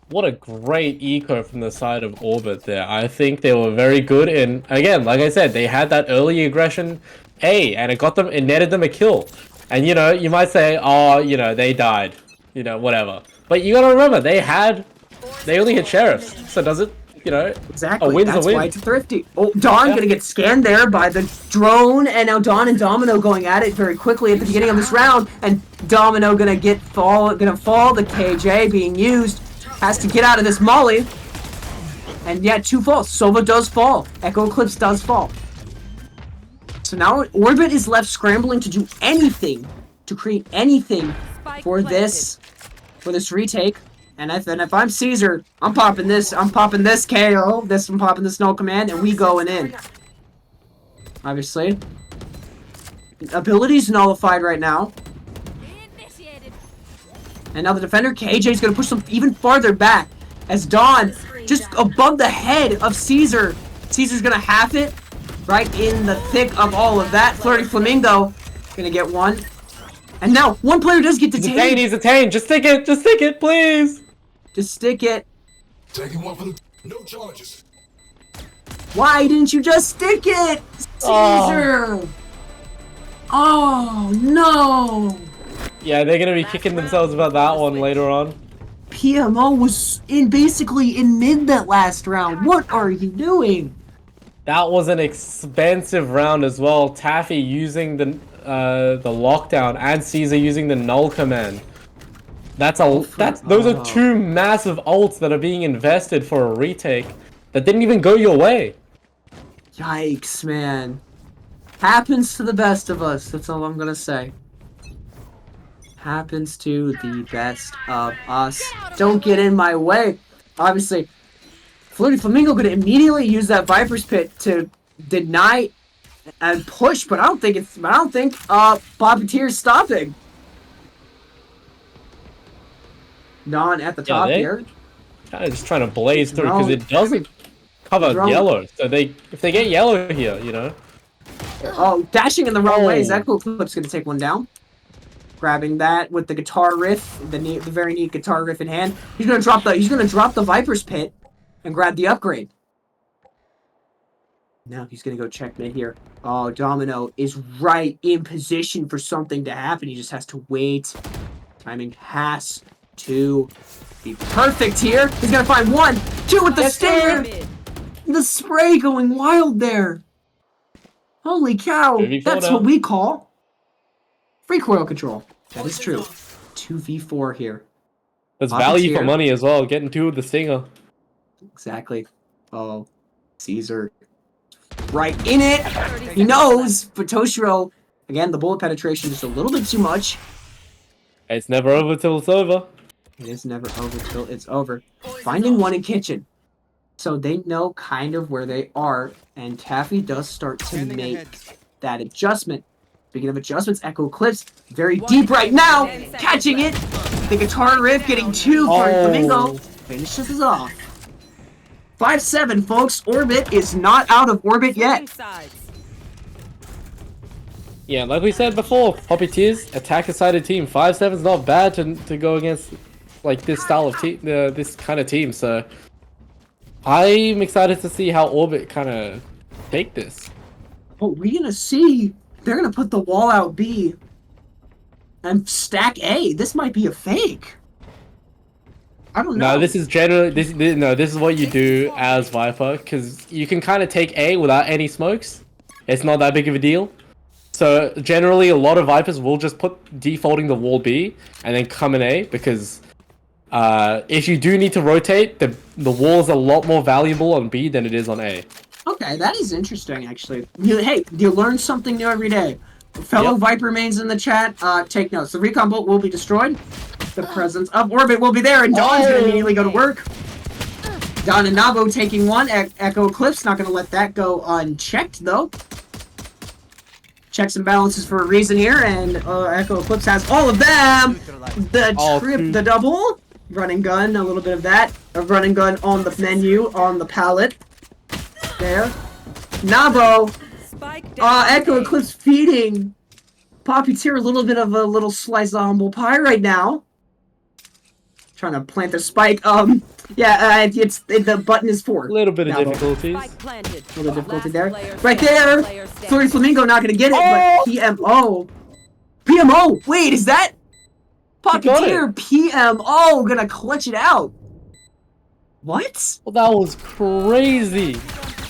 what a great eco from the side of Orbit there. I think they were very good in, again, like I said, they had that early aggression and it netted them a kill. And you know, you might say, oh, you know, they died, you know, whatever. But you gotta remember, they only hit sheriffs, so does it, you know, Exactly, a win's that's a win. why it's a thrifty. Oh, Dawn gonna get scanned there by the drone, and now Dawn and Domino going at it very quickly at the beginning of this round, and Domino gonna fall, the KJ being used, has to get out of this molly, and yeah, 2 falls. Sova does fall, Echo Eclipse does fall. So now Orbit is left scrambling to do anything, to create anything for this retake. And if I'm Caesar, I'm popping this KO, I'm popping this no command, and we going in. Obviously. Abilities nullified right now. And now the defender, KJ, is going to push them even farther back. As Dawn, just above the head of Caesar. Caesar's going to half it. Right in the thick of all of that. Flirty Flamingo going to get one. And now, one player does get detained. He's detained. Just stick it, please. Just stick it. Taking one for the no charges. Why didn't you just stick it, Caesar? Oh no! Yeah, they're gonna be kicking themselves about that one later on. PMO was basically in mid that last round. What are you doing? That was an expensive round as well. Taffy using the lockdown and Caesar using the null command. Those are 2 massive ults that are being invested for a retake that didn't even go your way. Yikes, man. Happens to the best of us. That's all I'm gonna say. Happens to the best of us. Don't get in my way. Obviously, Flirty Flamingo gonna immediately use that Viper's Pit to deny and push, but I don't think Poppyteers stopping. Dawn at the top here. Kind of just trying to blaze through because it doesn't cover yellow. So if they get yellow here, you know. Oh, dashing in the wrong way. Echo Eclipse gonna take one down. Grabbing that with the guitar riff, the very neat guitar riff in hand. He's gonna drop the Viper's Pit and grab the upgrade. Now he's gonna go check mid here. Oh, Domino is right in position for something to happen. He just has to wait. Timing has to be perfect here. He's gonna find 1, 2 with the stinger. The spray going wild there. Holy cow. That's what we call recoil control. That is true. 2v4 here. There's value for money as well. Getting 2 with the stinger. Exactly. Oh, Caesar. Right in it. He knows. But Toshiro, again, the bullet penetration just a little bit too much. It's never over till it's over. It is never over till it's over. Finding one in kitchen. So they know kind of where they are. And Taffy does start to make that adjustment. Speaking of adjustments, Echo Eclipse, very deep right now. Catching it. The guitar riff getting 2 for Flamingo. Finishes us off. 5-7, folks. Orbit is not out of orbit yet. Yeah, like we said before, Poppyteers, attacker-sided team. 5-7's not bad to go against like this style of team, this kind of team. So I'm excited to see how Orbit kind of take this. What we're gonna see, they're gonna put the wall out B. And stack A. This might be a fake. I don't know. No, this is generally this is what you do as Viper, because you can kind of take A without any smokes. It's not that big of a deal. So generally, a lot of Vipers will just put defaulting the wall B and then come in A, because if you do need to rotate, the wall is a lot more valuable on B than it is on A. Okay, that is interesting, actually. Hey, you learn something new every day. Fellow Viper mains in the chat, take notes. The recon bolt will be destroyed. The presence of Orbit will be there, and Dawn's gonna immediately go to work. Dawn and Nabo taking one. Echo Eclipse not gonna let that go unchecked, though. Checks and balances for a reason here, and Echo Eclipse has all of them. The double. Running gun, a little bit of that. A running gun on the menu, on the pallet. There. Nabo. Echo Eclipse feeding Poppyteers a little bit of a little slice of humble pie right now. Trying to plant the spike. The button is 4. A little bit of Nabo. difficulties. A little difficulty there. Right there! Flurry Flamingo not gonna get it, but PMO. PMO! Wait, is that Poppyteer PMO gonna clutch it out? What? Well, that was crazy.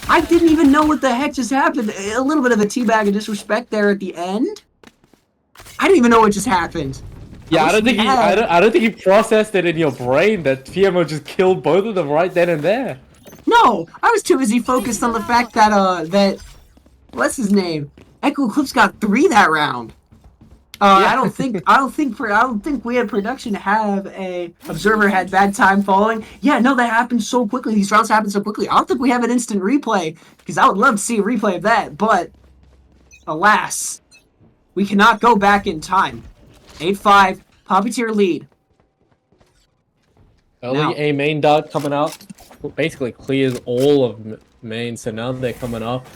I didn't even know what the heck just happened. A little bit of a teabag of disrespect there at the end. I didn't even know what just happened. Yeah, I don't think you processed it in your brain that PMO just killed both of them right then and there. No, I was too busy focused on the fact that what's his name? Echo Eclipse got 3 that round. I don't think we had production have a observer had bad time following. Yeah, no, that happened so quickly. These rounds happen so quickly. I don't think we have an instant replay, because I would love to see a replay of that, but alas, we cannot go back in time. 8-5, Poppyteer lead. Early A main dart coming out basically clears all of main, so now they're coming up.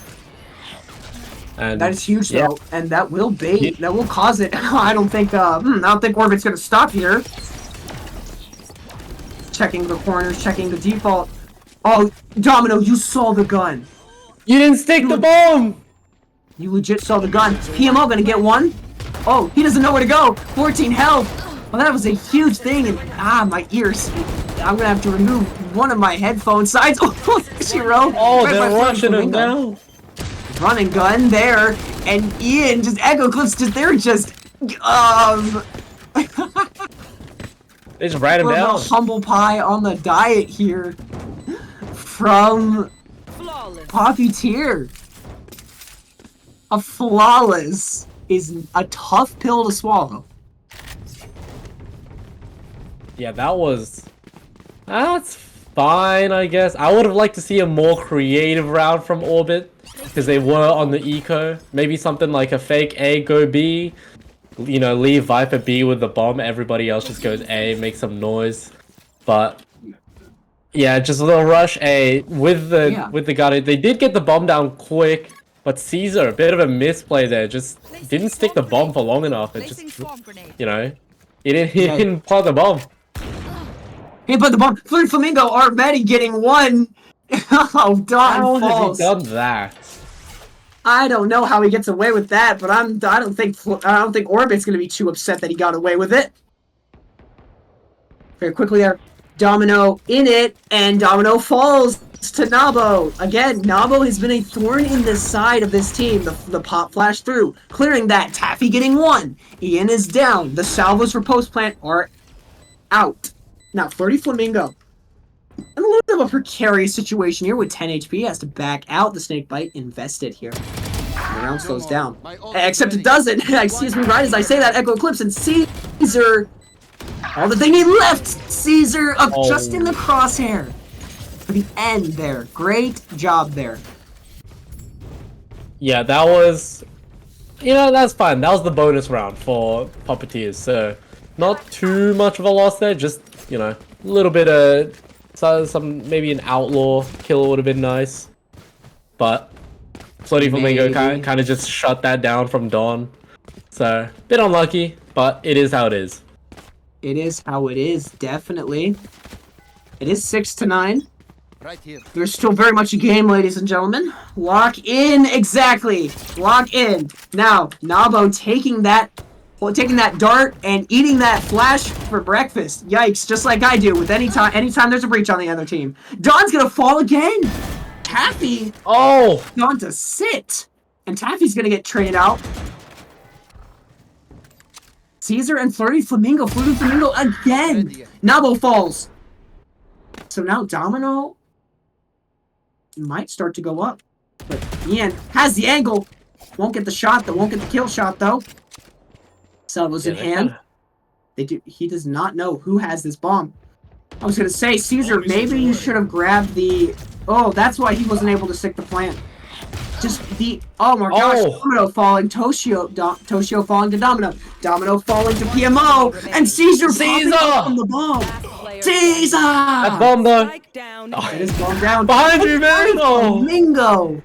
And that is huge though, and that will bait. That will cause it. I don't think Orbit's gonna stop here. Checking the corners, checking the default. Oh, Domino, you saw the gun. You didn't stick the bomb. You legit saw the gun. PMO gonna get one. Oh, he doesn't know where to go. 14 health. Well, that was a huge thing, and my ears. I'm gonna have to remove one of my headphone sides. Oh, Shiro. Oh, they're rushing him now. Running gun there, and Ian just Echo Eclipse they're just They just ran him down. Humble pie on the diet here from Poppyteer. A flawless is a tough pill to swallow. Yeah, that's fine, I guess. I would have liked to see a more creative round from Orbit, because they were on the eco. Maybe something like a fake A, go B. You know, leave Viper B with the bomb. Everybody else just goes A, make some noise. But yeah, just a little rush A with the Guardian. They did get the bomb down quick, but Caesar, a bit of a misplay there. Just didn't stick the bomb for long enough. It just, you know, he didn't plant the bomb. He put the bomb. Flurry Flamingo already getting one. Oh, Dawn falls. How has he done that? I don't know how he gets away with that, but I don't think Orbit's gonna be too upset that he got away with it. Very quickly there, Domino in it, and Domino falls to Nabo. Again, Nabo has been a thorn in the side of this team. The pop flash through, clearing that. Taffy getting one. Ian is down. The salvos for post plant are out. Now, Flirty Flamingo. And a little bit of a precarious situation here with 10 HP. Has to back out. The snake bite invested here. The round slows down. Except it doesn't. Excuse me, right as I say that, Echo Eclipse and Caesar. All the thing he left. Caesar up just in the crosshair. For the end there. Great job there. Yeah, that was... You know, that's fine. That was the bonus round for Poppyteers. So, not too much of a loss there. Just, you know, a little bit of... maybe an outlaw kill would have been nice. But... Floaty Flamingo kind of just shut that down from Dawn. So, bit unlucky, but it is how it is. It is how it is, definitely. It is 6-9. Right here. There's still very much a game, ladies and gentlemen. Lock in, exactly. Lock in. Now, Nabo taking that Well, taking that dart and eating that flash for breakfast. Yikes, just like I do with anytime there's a breach on the other team. Dawn's gonna fall again. Taffy gone to sit. And Taffy's gonna get traded out. Caesar and Flirty Flamingo again. Nabo falls. So now Domino might start to go up. But Ian has the angle. Won't get the shot, won't get the kill shot though. Salvo's in hand. He does not know who has this bomb. I was gonna say, Caesar, maybe you should have grabbed the... Oh, that's why he wasn't able to stick the plant. Just the... Oh my gosh, Domino falling. Toshio falling to Domino. Domino falling to PMO. And Caesar popping up from the bomb. Caesar! That's bomb though. It is bomb down. Behind you, man! Flamingo!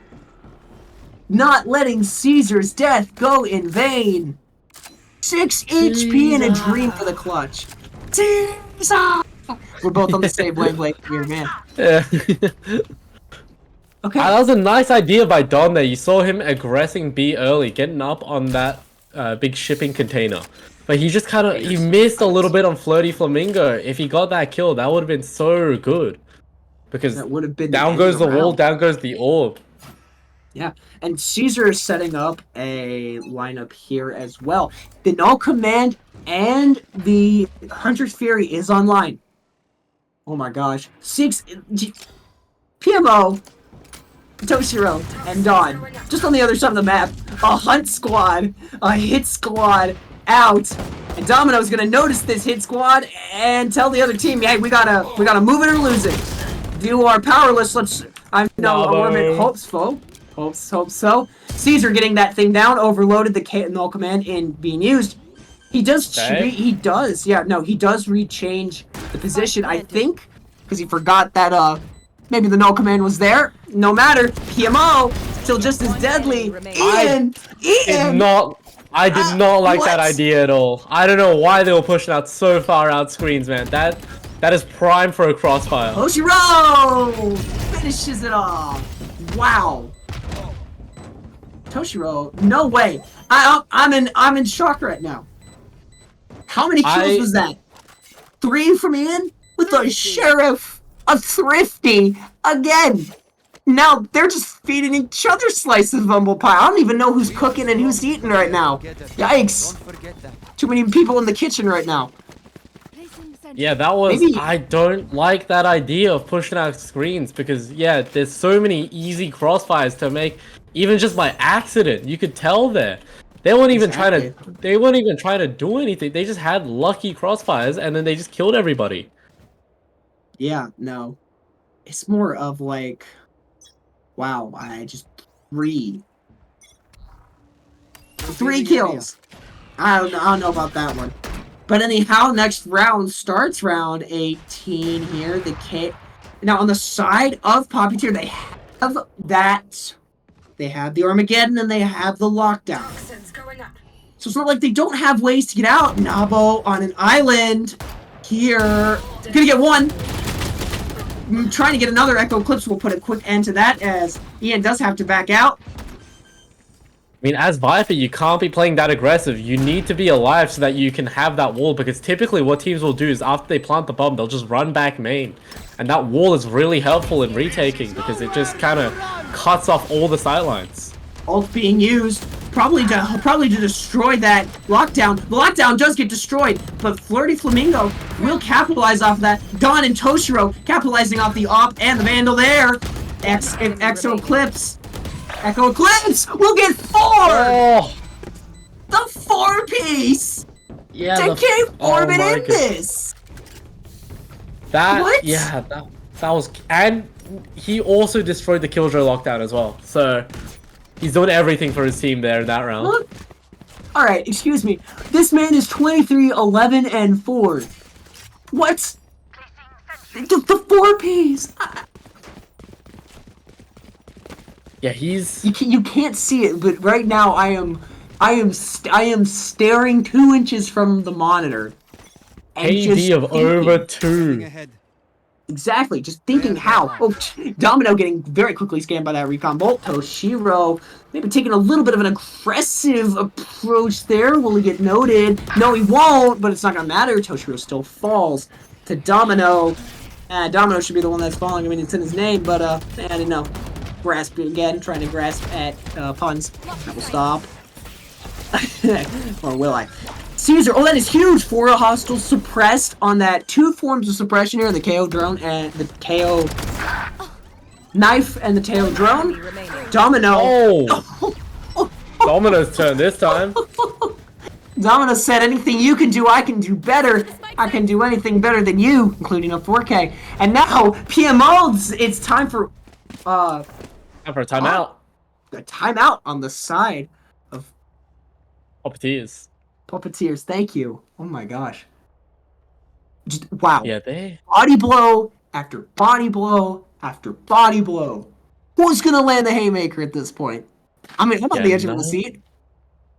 Not letting Caesar's death go in vain. 6 HP and a dream for the clutch. Caesar! We're both on the same wavelength here, man. Yeah. Okay. That was a nice idea by Don there. You saw him aggressing B early, getting up on that big shipping container. But he just he missed a little bit on Flirty Flamingo. If he got that kill, that would have been so good. Because that would have been down goes the wall, down goes the orb. Yeah, and Caesar is setting up a lineup here as well. The Null Command and the Hunter's Fury is online. Oh my gosh. PMO, Toshiro, and Dawn. Just on the other side of the map. A hunt squad, a hit squad out. And Domino's gonna notice this hit squad and tell the other team, hey, we gotta move it or lose it. Do our powerless, Hope so. Caesar getting that thing down, overloaded the Null Command in being used. He does rechange the position, I think, because he forgot that maybe the Null Command was there. No matter, PMO still just as deadly. Ian. I did not like that idea at all. I don't know why they were pushing out so far out screens, man. That is prime for a crossfire. Toshiro finishes it off. Wow. Toshiro, no way. I'm in shock right now. How many kills was that? 3 from Ian with the Sheriff, a Thrifty again. Now they're just feeding each other slices of humble pie. I don't even know who's cooking and who's eating right now. Yikes! Too many people in the kitchen right now. Yeah, that was... I don't like that idea of pushing out screens because, yeah, there's so many easy crossfires to make. Even just by accident, you could tell there. They weren't even trying to do anything. They just had lucky crossfires and then they just killed everybody. Yeah, no. It's more of like, wow, I just 3 kills. I don't know about that one. But anyhow, next round starts round 18 here. Now on the side of Poppyteer, they have that. They have the Armageddon and they have the lockdown. So it's not like they don't have ways to get out. Nabo on an island here. Gonna get one. I'm trying to get another Echo Eclipse. We'll put a quick end to that as Ian does have to back out. I mean, as Viper, you can't be playing that aggressive. You need to be alive so that you can have that wall, because typically what teams will do is after they plant the bomb, they'll just run back main. And that wall is really helpful in retaking because it just kind of cuts off all the sightlines. Ult being used, probably to destroy that lockdown. The lockdown does get destroyed, but Flirty Flamingo will capitalize off of that. Dawn and Toshiro capitalizing off the op and the Vandal there. Echo Eclipse. Echo Eclipse will get 4! Oh. The 4-piece! Yeah, to keep Orbit in this! What? Yeah, that was... And he also destroyed the Killjoy lockdown as well, so... He's doing everything for his team there in that round. Look. All right, excuse me. This man is 23, 11, and 4. What? The 4-piece. Yeah, he's. You can't see it, but right now I am staring 2 inches from the monitor. KD of over 2. Exactly, just thinking how. Oh, Domino getting very quickly scanned by that recon bolt. Toshiro maybe taking a little bit of an aggressive approach there. Will he get noted? No, he won't, but it's not going to matter. Toshiro still falls to Domino. Domino should be the one that's falling. I mean, it's in his name, but, I didn't know. Grasp again, trying to grasp at puns. That will stop. Or will I? Caesar, oh, that is huge! 4 hostiles suppressed on that. 2 forms of suppression here, the KO drone and the KO knife and the KO drone. Domino. Oh! Domino's turn this time. Domino said, anything you can do, I can do better. I can do anything better than you, including a 4K. And now, PMO, it's time for, Time for a timeout. a timeout on the side of Poppyteers. Poppyteers. Thank you. Oh my gosh. Just, wow. Yeah, they... Body blow after body blow after body blow. Who's gonna land the haymaker at this point? I mean, I'm on the edge of the seat.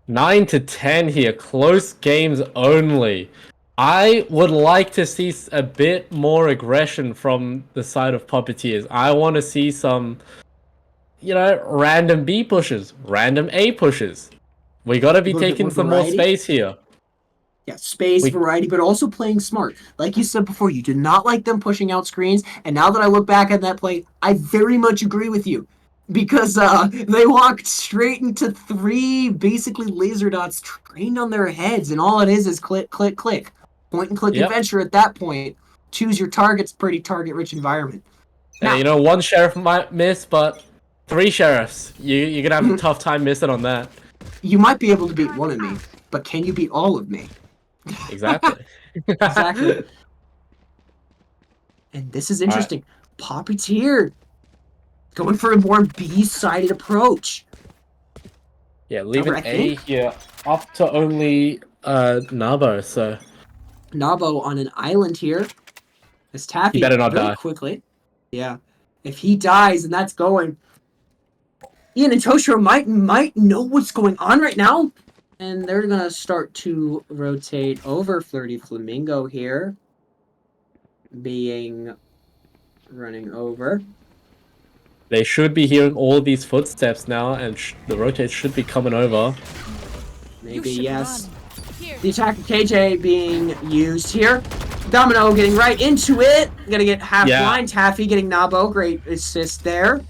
9 to 10 here. Close games only. I would like to see a bit more aggression from the side of Poppyteers. I want to see some, random B pushes, random A pushes. We gotta be taking some more space here. Yeah, space, variety, but also playing smart. Like you said before, you did not like them pushing out screens, and now that I look back at that play, I very much agree with you. Because they walked straight into 3 basically laser dots trained on their heads, and all it is click, click, click. Point and click adventure at that point. Choose your targets, pretty target-rich environment. Now, 1 sheriff might miss, but 3 sheriffs. You're gonna have a tough time missing on that. You might be able to beat one of me, but can you beat all of me? Exactly. Exactly. And this is interesting. Right. Poppyteer going for a more B-sided approach. Yeah, leaving A here up to only Nabo, so... Nabo on an island here. As Taffy he better not die. Quickly. Yeah. If he dies, and that's going... Ian and Toshiro might know what's going on right now. And they're going to start to rotate over Flirty Flamingo here. Running over. They should be hearing all of these footsteps now, and the rotates should be coming over. Maybe, yes. The attack of KJ being used here. Domino getting right into it. Gonna get half blind. Taffy getting Nabo. Great assist there.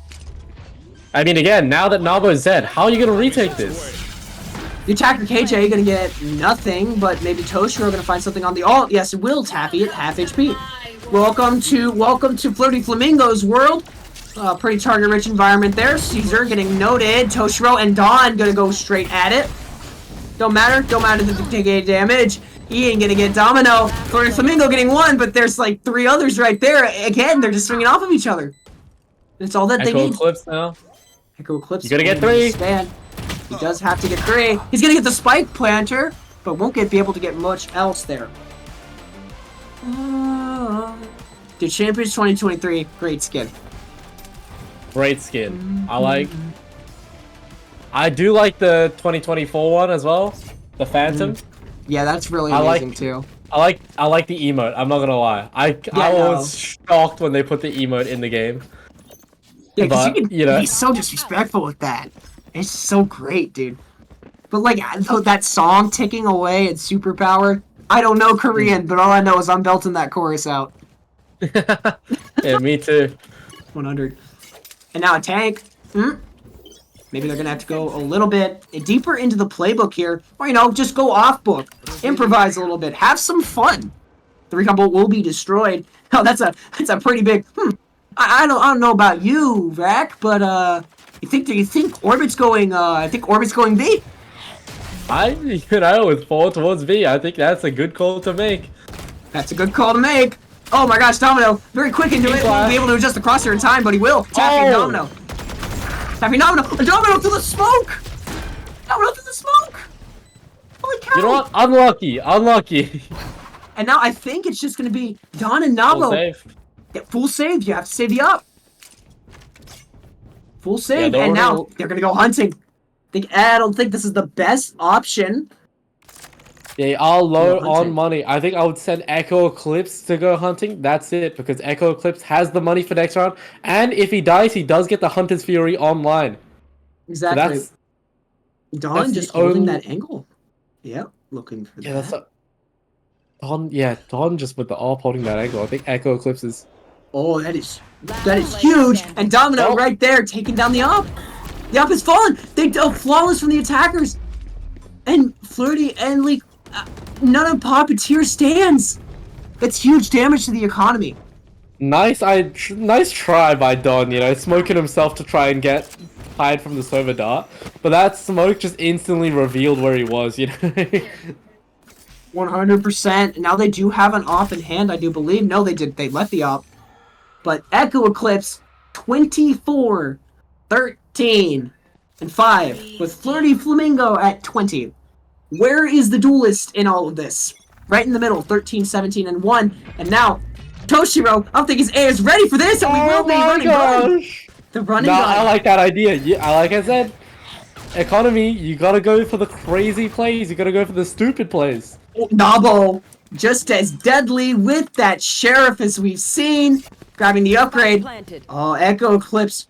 I mean, again, now that Nabo is dead, how are you gonna retake this? The attacker KJ gonna get nothing, but maybe Toshiro gonna find something on the alt. Yes, it will. Taffy at half HP. Welcome to Flirty Flamingo's world. Pretty target-rich environment there. Caesar getting noted. Toshiro and Dawn gonna go straight at it. Don't matter that they take any damage. Ian gonna get Domino. Flirty Flamingo getting 1, but there's like 3 others right there. Again, they're just swinging off of each other. That's all that they need. Echo Eclipse now. Echo Eclipse. You gotta get 3. He does have to get 3. He's gonna get the Spike Planter, but won't be able to get much else there. Dude, Champions 2023, great skin. Great skin. I do like the 2024 one as well, the Phantom. Yeah, that's really amazing too. I like the emote. I'm not gonna lie. I was shocked when they put the emote in the game. Yeah, because you can be so disrespectful with that. It's so great, dude. But like that song ticking away and superpower. I don't know Korean, but all I know is I'm belting that chorus out. Yeah, me too. 100. And now a tank. Maybe they're gonna have to go a little bit deeper into the playbook here, or just go off book, improvise a little bit, have some fun. The recon bolt will be destroyed. Oh, that's a pretty big. I don't know about you, Vac, but you think Orbit's going? I think Orbit's going B. With 4 towards B, I think that's a good call to make. That's a good call to make. Oh my gosh, Domino, very quick into it. Won't be able to adjust the crosshair in time, but he will. Tapping Domino. Tapping Domino. Domino through the smoke. Domino through the smoke. Holy cow. You know what? Unlucky. And now I think it's just going to be Don and Nabo. Full save. Yeah, full save. You have to save the up. Full save. Yeah, and now they're going to go hunting. I don't think this is the best option. They are low Go on hunting. money. I think I would send Echo Eclipse to go hunting. That's it, because Echo Eclipse has the money for next round. And if he dies, he does get the Hunter's Fury online. Exactly. So Dawn that's just the holding only... that angle. Yep, looking for Yeah, that. that's Don just with the AWP holding that angle. I think Echo Eclipse is... Oh, that is Player huge. standing. And Domino Oh. right there taking down the op. The op has fallen. They flawless from the attackers. And Flirty and like none of Poppyteers stands. That's huge damage to the economy. Nice try by Don, you know, smoking himself to try and get hide from the server dart. But that smoke just instantly revealed where he was, you know? 100%. Now they do have an op in hand, I do believe. No, they did. They left the op. But Echo Eclipse, 24, 13, and 5, with Flirty Flamingo at 20. Where is the duelist in all of this? Right in the middle, 13, 17, and 1. And now, Toshiro, I don't think his A is ready for this, and we will be running gun. The running No, gun. I like that idea. Yeah, like I said, economy, you gotta go for the crazy plays. You gotta go for the stupid plays. Nabo, just as deadly with that sheriff as we've seen. Grabbing the upgrade. Planted. Oh, Echo Eclipse.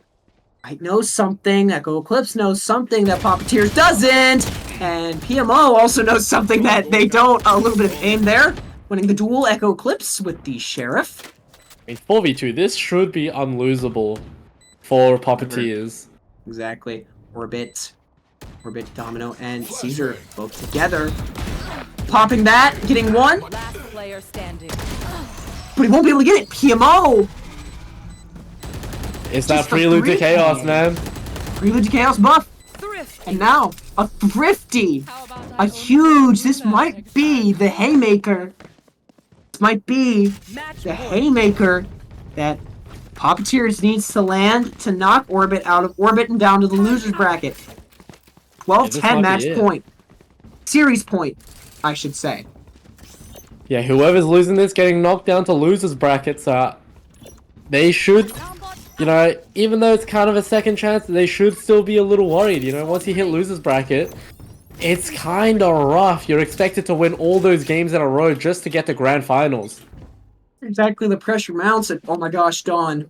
I know something. Echo Eclipse knows something that Poppyteers doesn't. And PMO also knows something that they don't. A little bit of aim there. Winning the duel, Echo Eclipse with the sheriff. I mean, 4v2, this should be unlosable for Poppyteers. Exactly. Orbit, Domino, and Caesar both together. Popping that, getting one. Last player standing. But he won't be able to get it. PMO. It's that Just a prelude to three. chaos, man. Prelude to Chaos buff. Thrift. And now, a thrifty. How about A huge. This might be the haymaker. This might be match the point. haymaker that Poppyteers needs to land to knock Orbit out of Orbit and down to the loser's bracket. 12-10 might be match it. point. Series point, I should say. Yeah, whoever's losing this getting knocked down to losers brackets, they should, you know, even though it's kind of a second chance, they should still be a little worried, you know, once you hit losers bracket, it's kind of rough. You're expected to win all those games in a row just to get to grand finals. Exactly, the pressure mounts and oh my gosh, Dawn.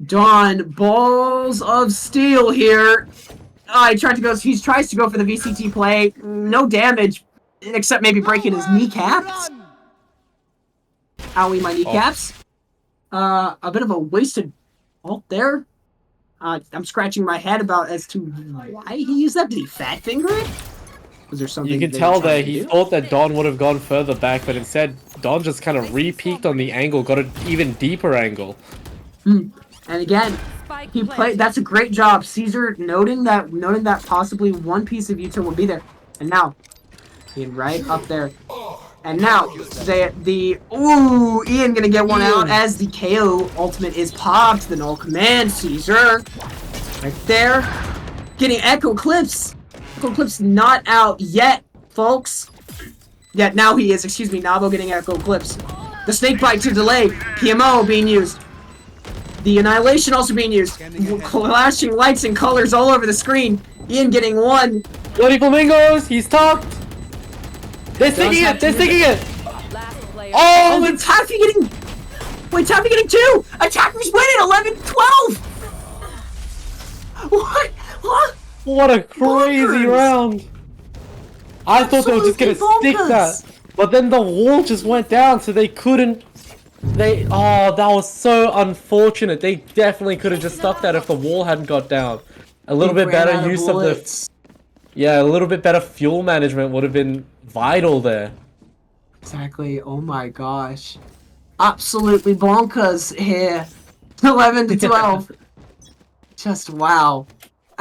Dawn, balls of steel here. He tries to go for the VCT play. No damage, except maybe breaking his kneecaps. Owie, my kneecaps. A bit of a wasted ult there. I'm scratching my head about as to why he used that. Did he fat finger it? Was there something You can they tell were trying that to he do? thought that Don would have gone further back, but instead Don just kind of re-peeked on the angle, got an even deeper angle. And again, Spike he planted. played. That's a great job, Caesar, noting that possibly one piece of util will be there. And now, being right up there. And now, Ian gonna get one out as the KO ultimate is popped. The null command, Caesar, right there, getting Echo Eclipse. Echo Eclipse not out yet, folks. Yet now he is. Excuse me, Nabo getting Echo Eclipse. The snake bite to delay. PMO being used. The Annihilation also being used. Flashing lights and colors all over the screen. Ian getting one. Bloody Flamingos! He's tucked! They're sticking it! They're sticking it! Last player. Oh, and Taffy getting... Wait, Taffy getting two! Attackers winning! 11-12! What? What? What a crazy Bonkers. round! I thought they were just gonna Absolutely stick bonkers. that, but then the wall just went down, so they couldn't. Oh, that was so unfortunate. They definitely could have just stuck that if the wall hadn't got down. A little bit Ran out better use of the, bullets. yeah, a little bit better fuel management would have been vital there. Exactly. Oh my gosh. Absolutely bonkers here. 11-12. Just wow.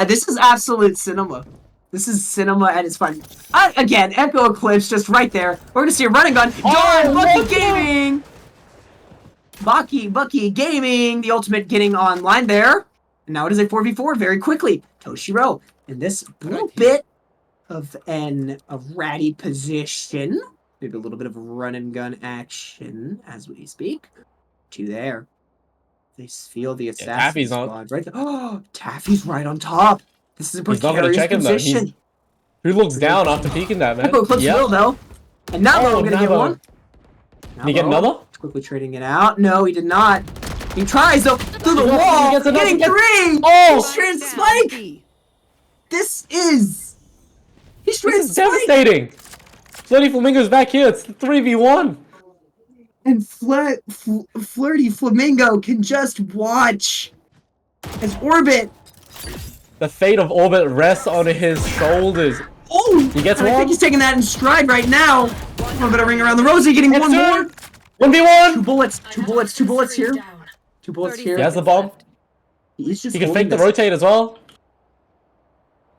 This is absolute cinema. This is cinema at its finest. Again, Echo Eclipse just right there. We're gonna see a running gun. Darn, Bucky Gaming! Bucky Gaming, the ultimate getting online there. And now it is a 4v4 very quickly. Toshiro in this little bit of a ratty position. Maybe a little bit of run and gun action as we speak. Two there. They feel the assassin Taffy's on. squad right there. Oh, Taffy's right on top. This is a He's not gonna precarious check him though. position. Who looks down after peeking that, man? Echo Eclipse Yep. will though. And Nabo Oh, gonna get Nabo. one. Did he get another? Quickly trading it out. No, he did not. He tries though through the He wall, gets another- getting he gets- 3. Oh! He's straight spike. This is. He's straight This is spike. devastating. Flirty Flamingo's back here. It's 3v1. And Flirty Flamingo can just watch as Orbit. The fate of Orbit rests on his shoulders. Oh, He gets and I one. think he's taking that in stride right now. A little bit of ring around the rosy, getting Gets one two. more. 1v1. 2 bullets. 2 bullets. 2 bullets here. 2 bullets 30 here. He has the bomb. He's just He can holding fake the this. rotate as well.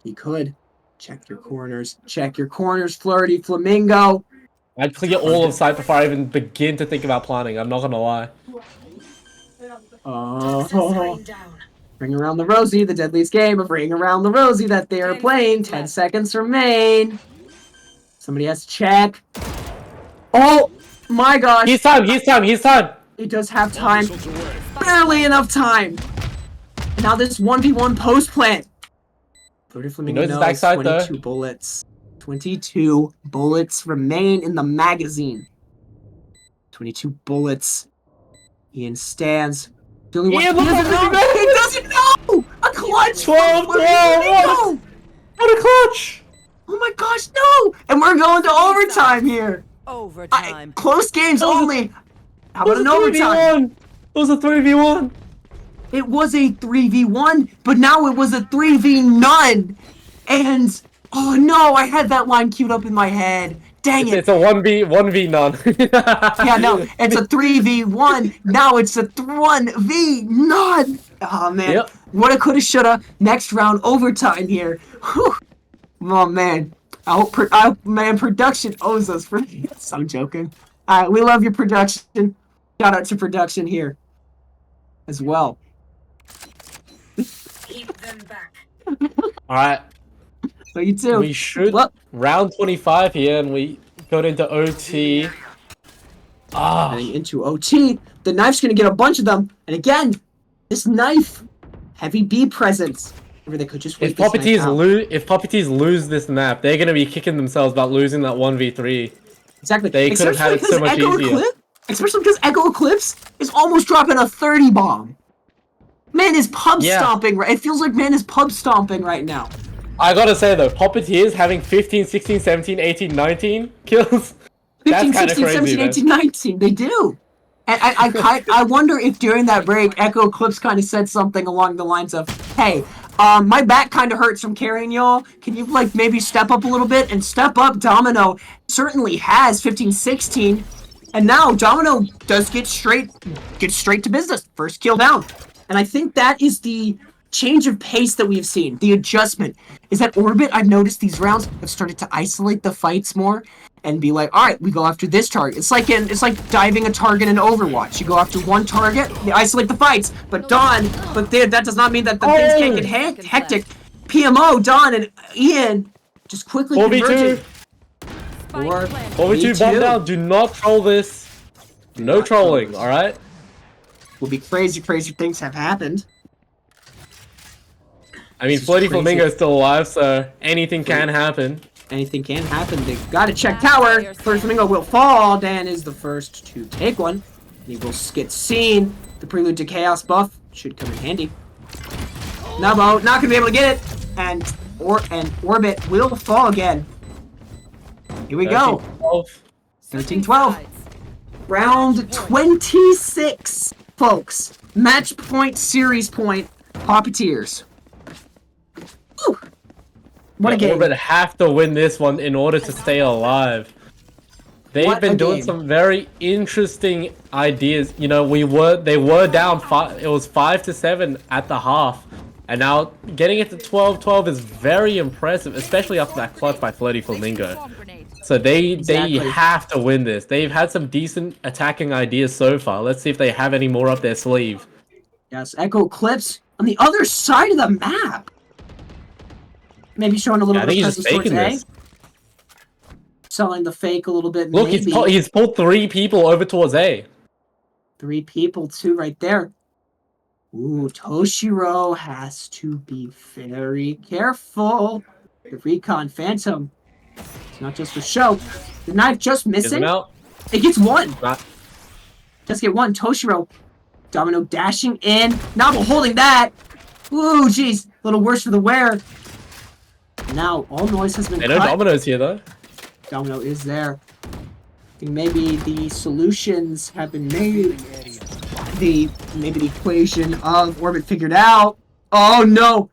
He could. Check your corners. Check your corners, Flirty Flamingo. I'd clear all of sight before I even begin to think about planning. I'm not gonna lie. Oh. Ring around the rosy, the deadliest game of Ring Around the Rosy that they are 10 playing. seconds 10 left. seconds remain. Somebody has to check. Oh my gosh. He's time. He's time. He's time. He does have time. Missiles away. Barely enough time. Now this 1v1 post plant. Flirty Flamingo knows his knows backside, 22 bullets. 22 bullets remain in the magazine. 22 bullets. Ian stands. The only one Ian, he look doesn't what know. he He doesn't know. A clutch. 12, from Flirty 12, Flamingo. What a clutch! Oh my gosh, no! And we're going to overtime here. Overtime. Close games Oh. only. How It was about a an overtime? 3v1. It was a 3v1. It was a 3v1, but now it was a 3v none. And oh no, I had that line queued up in my head. Dang it. It's a 1v none. Yeah, no, it's a 3v1. Now it's a 1v none. Oh man. Yep. Woulda, coulda, shoulda. Next round overtime here. Whew. Oh man. Man, production owes us for this. I'm joking. We love your production. Shout out to production here as well. All right. So you too. We should Well, round 25 here, and we got into OT. heading into OT, the knife's gonna get a bunch of them. And again, this knife, heavy B presence. Or they could just wait If this knife out. Puppeteers lose this map, they're gonna be kicking themselves about losing that 1v3. Exactly. They could have had it so much easier. Especially because Echo Eclipse is almost dropping a 30 bomb. Man is pub Yeah. stomping right. It feels like man is pub stomping right now. I gotta say though, Puppeteers having 15, 16, 17, 18, 19 kills. 15, That's kind of 16, crazy, 17, man. 18, 19. They do. And I wonder if during that break, Echo Eclipse kind of said something along the lines of, hey, my back kind of hurts from carrying y'all. Can you, like, maybe step up a little bit? And step up, Domino certainly has 15, 16. And now Domino does get straight to business. First kill down. And I think that is the change of pace that we've seen. The adjustment. Is that Orbit, I've noticed these rounds have started to isolate the fights more. And be like, all right, we go after this target. It's like diving a target in Overwatch. You go after one target, you isolate the fights. But that does not mean that the things can't get hectic. PMO, Dawn, and Ian just quickly 4v2. converging. Spike Or- planted. 4v2 bomb too. down. Do not troll this. No not troll trolling, this. alright? Will be crazy things have happened. I mean, This is Flirty crazy. Flamingo is still alive, so anything can happen. Anything can happen. They gotta check tower. First Flamingo will fall. Dan is the first to take one. He will get seen. The Prelude to Chaos buff should come in handy. Nabo not gonna be able to get it. And Orbit will fall again. Here we go. 12. 13-12. Sides. Round 26, folks. Match point, series point, Poppyteers. Whew. What a Yeah, game. Orbit have to win this one in order to stay alive. They've What a been doing game. some very interesting ideas. You know, they were down 5. It was 5-7 at the half, and now getting it to 12-12 is very impressive, especially after that clutch by Flirty Flamingo. So they Exactly. have to win this. They've had some decent attacking ideas so far. Let's see if they have any more up their sleeve. Yes, Echo Eclipse on the other side of the map. Maybe showing a little Yeah, I bit think of he's presence just towards faking A. this. Selling the fake a little bit. Look, maybe. he's pulled 3 people over towards A. 3 people too right there. Ooh, Toshiro has to be very careful. The Recon Phantom. It's not just for show. The knife just Is missing. him out? It gets one. Not. Just get one. Toshiro. Domino dashing in. Novel holding that. Ooh, jeez. A little worse for the wear. Now, all noise has been They know cut. Domino's here though. Domino is there. I think maybe the solutions have been made. Maybe the equation of Orbit figured out. Oh no!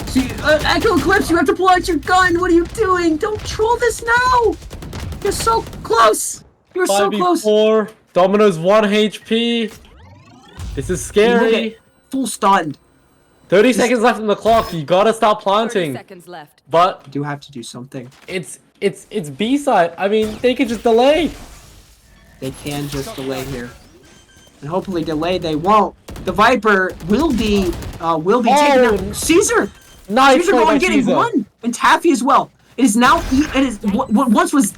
See, Echo Eclipse, you have to pull out your gun. What are you doing? Don't troll this now. You're so close. You're so close. 5v4. Domino's 1 HP. This is scary. Full stunned. 30 seconds left on the clock. You gotta start 30 planting. seconds left. But You do have to do something. it's B side. I mean, they could just delay. They can just delay here. And hopefully delay they won't. The Viper will be taking out Caesar! Nice Caesar play by going getting Caesar. one! And Taffy as well. It is now what once was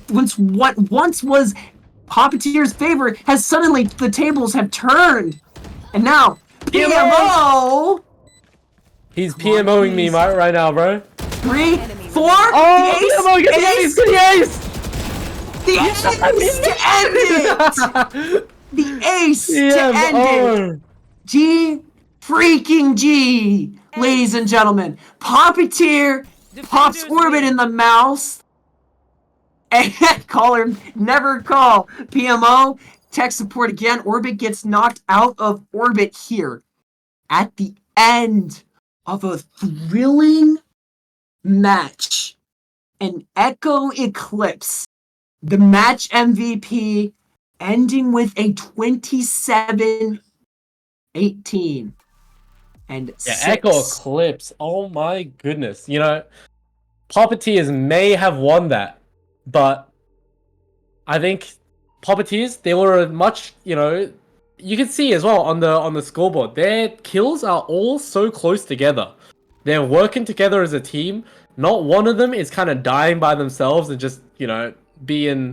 Poppyteers' favor has suddenly the tables have turned. And now PMO He's PMOing me right now, bro. 3, 4 Oh, the ace, PMO, get the ace, get the ace! the ace to end it! The ace to end it! G freaking G, ladies and gentlemen. Poppyteer pops Orbit in the mouse. And caller, never call. PMO, tech support again. Orbit gets knocked out of Orbit here. At the end of a thrilling match. An Echo Eclipse. The match MVP ending with a 27-18. And Yeah, 6. Echo Eclipse. Oh my goodness. You know, Poppyteers may have won that, but I think Poppyteers, they were much, you know, you can see as well on the scoreboard, their kills are all so close together. They're working together as a team. Not one of them is kind of dying by themselves and just, you know, being,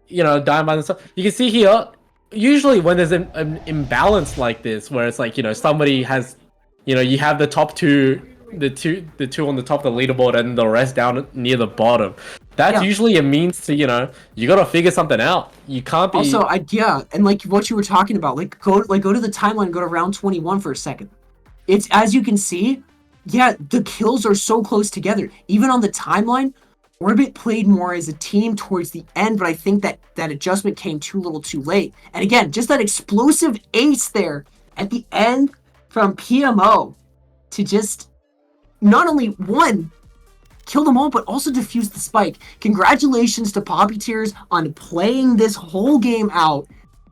you know, dying by themselves. You can see here, usually when there's an imbalance like this, where it's like, you know, somebody has, you know, you have the top two, the two on the top of the leaderboard and the rest down near the bottom. That's usually a means to, you know, you gotta figure something out. You can't be. Also, and like what you were talking about, go to the timeline, go to round 21 for a second. It's, as you can see, the kills are so close together. Even on the timeline, Orbit played more as a team towards the end, but I think that adjustment came too little too late. And again, just that explosive ace there at the end from PMO to just not only kill them all, but also defuse the spike. Congratulations to Poppyteers on playing this whole game out,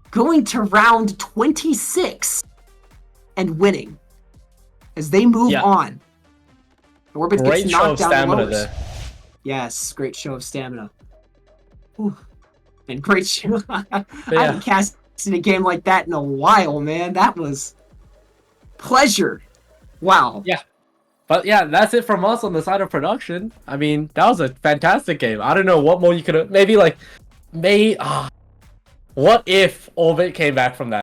going to round 26 and winning as they move on. Orbit Great gets show knocked of down stamina the lowest. there. Yes, great show of stamina. Whew. And great show. I Yeah. haven't casted a game like that in a while, man. That was pleasure. Wow. Yeah. But yeah, that's it from us on the side of production. I mean, that was a fantastic game. I don't know what more you could have. Maybe like, what if Orbit came back from that?